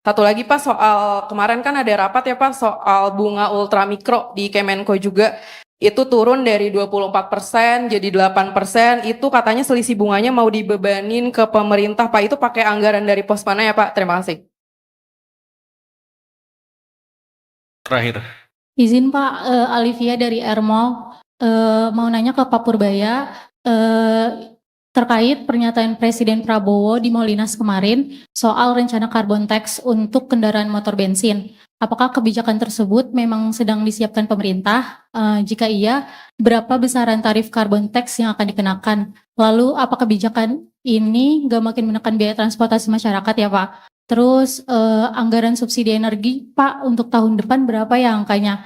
Satu lagi Pak, soal kemarin kan ada rapat ya Pak soal bunga ultramikro di Kemenko juga. Itu turun dari 24% jadi 8%, itu katanya selisih bunganya mau dibebanin ke pemerintah Pak, itu pakai anggaran dari pos mana ya Pak? Terima kasih. Terakhir. Izin Pak, Alivia dari Ermol, mau nanya ke Pak Purbaya, terkait pernyataan Presiden Prabowo di Molinas kemarin soal rencana carbon tax untuk kendaraan motor bensin. Apakah kebijakan tersebut memang sedang disiapkan pemerintah? Jika iya, berapa besaran tarif carbon tax yang akan dikenakan? Lalu apa kebijakan ini nggak makin menekan biaya transportasi masyarakat ya Pak? Terus anggaran subsidi energi Pak untuk tahun depan berapa ya angkanya?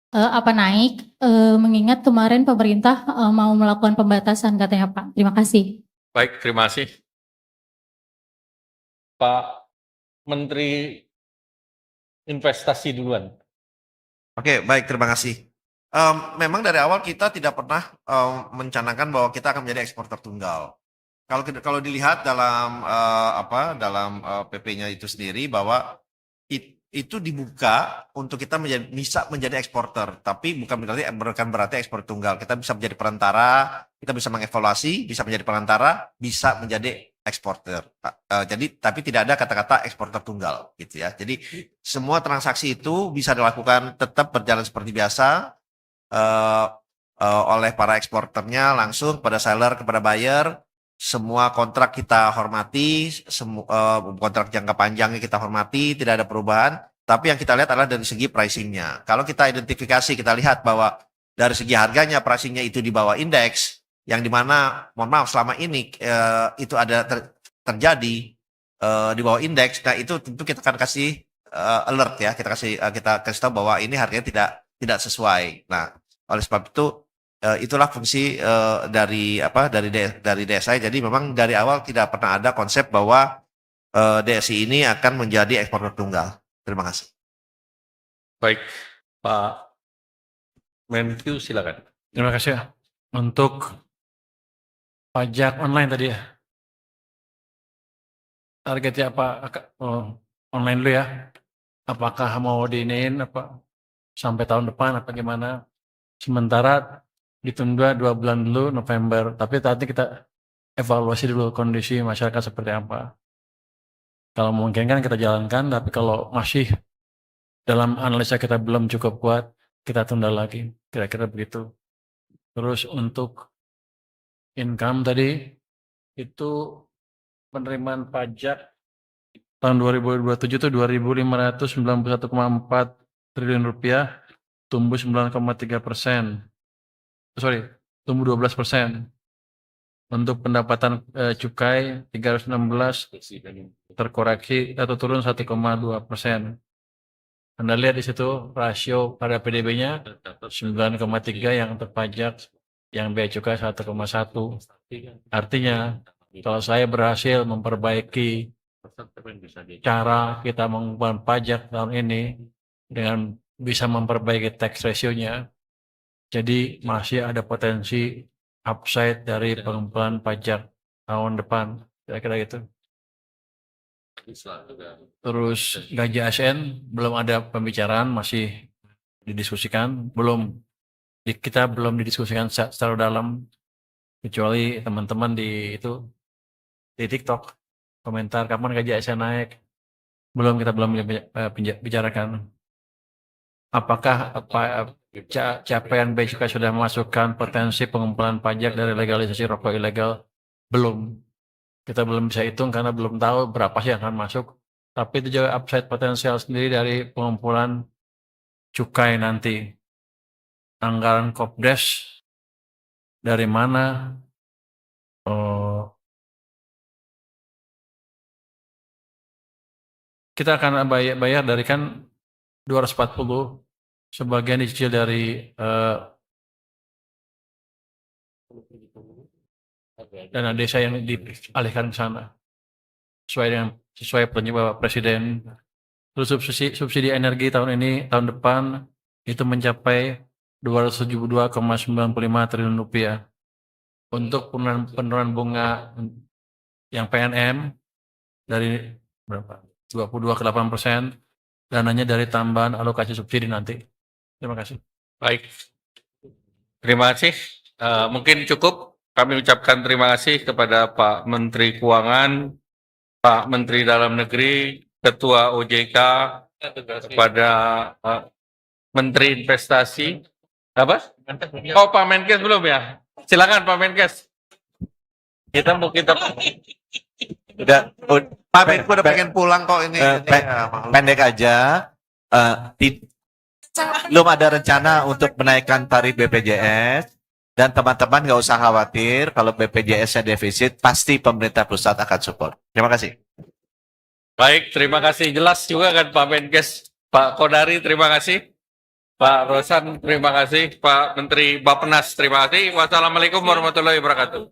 Apa naik? Mengingat kemarin pemerintah mau melakukan pembatasan katanya Pak. Terima kasih. Baik, terima kasih. Pak Menteri Investasi duluan. Oke, baik, terima kasih. Memang dari awal kita tidak pernah mencanangkan bahwa kita akan menjadi eksporter tunggal. Kalau dilihat dalam PP-nya itu sendiri bahwa itu dibuka untuk kita bisa menjadi eksporter, tapi bukan berarti ekspor tunggal. Kita bisa menjadi perantara, kita bisa mengevaluasi, bisa menjadi perantara, bisa menjadi eksporter. Jadi tapi tidak ada kata-kata eksporter tunggal gitu ya. Jadi semua transaksi itu bisa dilakukan tetap berjalan seperti biasa oleh para eksporternya langsung kepada seller, kepada buyer. Semua kontrak kita hormati, kontrak jangka panjangnya kita hormati, tidak ada perubahan. Tapi yang kita lihat adalah dari segi pricingnya. Kalau kita identifikasi, kita lihat bahwa dari segi harganya, pricingnya itu di bawah indeks, yang dimana, mohon maaf, selama ini itu ada terjadi di bawah indeks. Nah itu tentu kita akan kasih alert ya, kita kasih tahu bahwa ini harganya tidak sesuai. Nah oleh sebab itu itulah fungsi dari DSI. Jadi memang dari awal tidak pernah ada konsep bahwa DSI ini akan menjadi eksporter tunggal. Terima kasih. Baik, Pak Menkyu silakan. Terima kasih. Untuk pajak online tadi ya. Targetnya apa? Online dulu ya. Apakah mau diinin apa sampai tahun depan apa gimana? Sementara ditunda 2 bulan dulu November. Tapi tadi kita evaluasi dulu kondisi masyarakat seperti apa. Kalau mungkin kan kita jalankan, tapi kalau masih dalam analisa kita belum cukup kuat, kita tunda lagi. Kira-kira begitu. Terus untuk income tadi, itu penerimaan pajak tahun 2027 itu 2.591,4 triliun rupiah, tumbuh 9,3%. Sorry, tumbuh 12%. Untuk pendapatan cukai 316 terkoreksi atau turun 1,2%. Anda lihat di situ rasio pada PDB-nya 9,3 yang terpajak, yang bea cukai 1,1. Artinya kalau saya berhasil memperbaiki cara kita mengumpulkan pajak tahun ini dengan bisa memperbaiki tax ratio-nya, jadi masih ada potensi upside dari pengumpulan pajak tahun depan, kira-kira gitu. Terus gaji ASN belum ada pembicaraan, masih didiskusikan, kita belum didiskusikan secara dalam, kecuali teman-teman di TikTok komentar kapan gaji ASN naik, belum bicarakan. Apakah capaian bea cukai sudah memasukkan potensi pengumpulan pajak dari legalisasi rokok ilegal? Belum. Kita belum bisa hitung karena belum tahu berapa sih yang akan masuk. Tapi itu juga upside potensial sendiri dari pengumpulan cukai nanti. Anggaran Kopdes dari mana? Kita akan bayar dari kan 240, sebagian dicicil dari dana desa yang dialihkan ke sana sesuai petunjuk Bapak Presiden. Terus subsidi energi tahun ini, tahun depan itu mencapai 272,95 triliun rupiah. Untuk penurunan bunga yang PNM dari berapa? 22,8%, dananya dari tambahan alokasi subsidi nanti. Terima kasih. Baik, terima kasih. Mungkin cukup kami ucapkan terima kasih kepada Pak Menteri Keuangan, Pak Menteri Dalam Negeri, Ketua OJK, kepada Menteri Investasi. Apa? Oh, Pak Menkes belum ya? Silakan Pak Menkes. Kita. Udah, Pak Menko udah pengen pulang kok ini. pendek aja. Belum ada rencana untuk menaikkan tarif BPJS dan teman-teman nggak usah khawatir kalau BPJS-nya defisit, pasti pemerintah pusat akan support. Terima kasih. Baik, terima kasih. Jelas juga kan Pak Menkes. Pak Kodari, terima kasih. Pak Rosan, terima kasih. Pak Menteri Bappenas, terima kasih. Wassalamualaikum warahmatullahi wabarakatuh.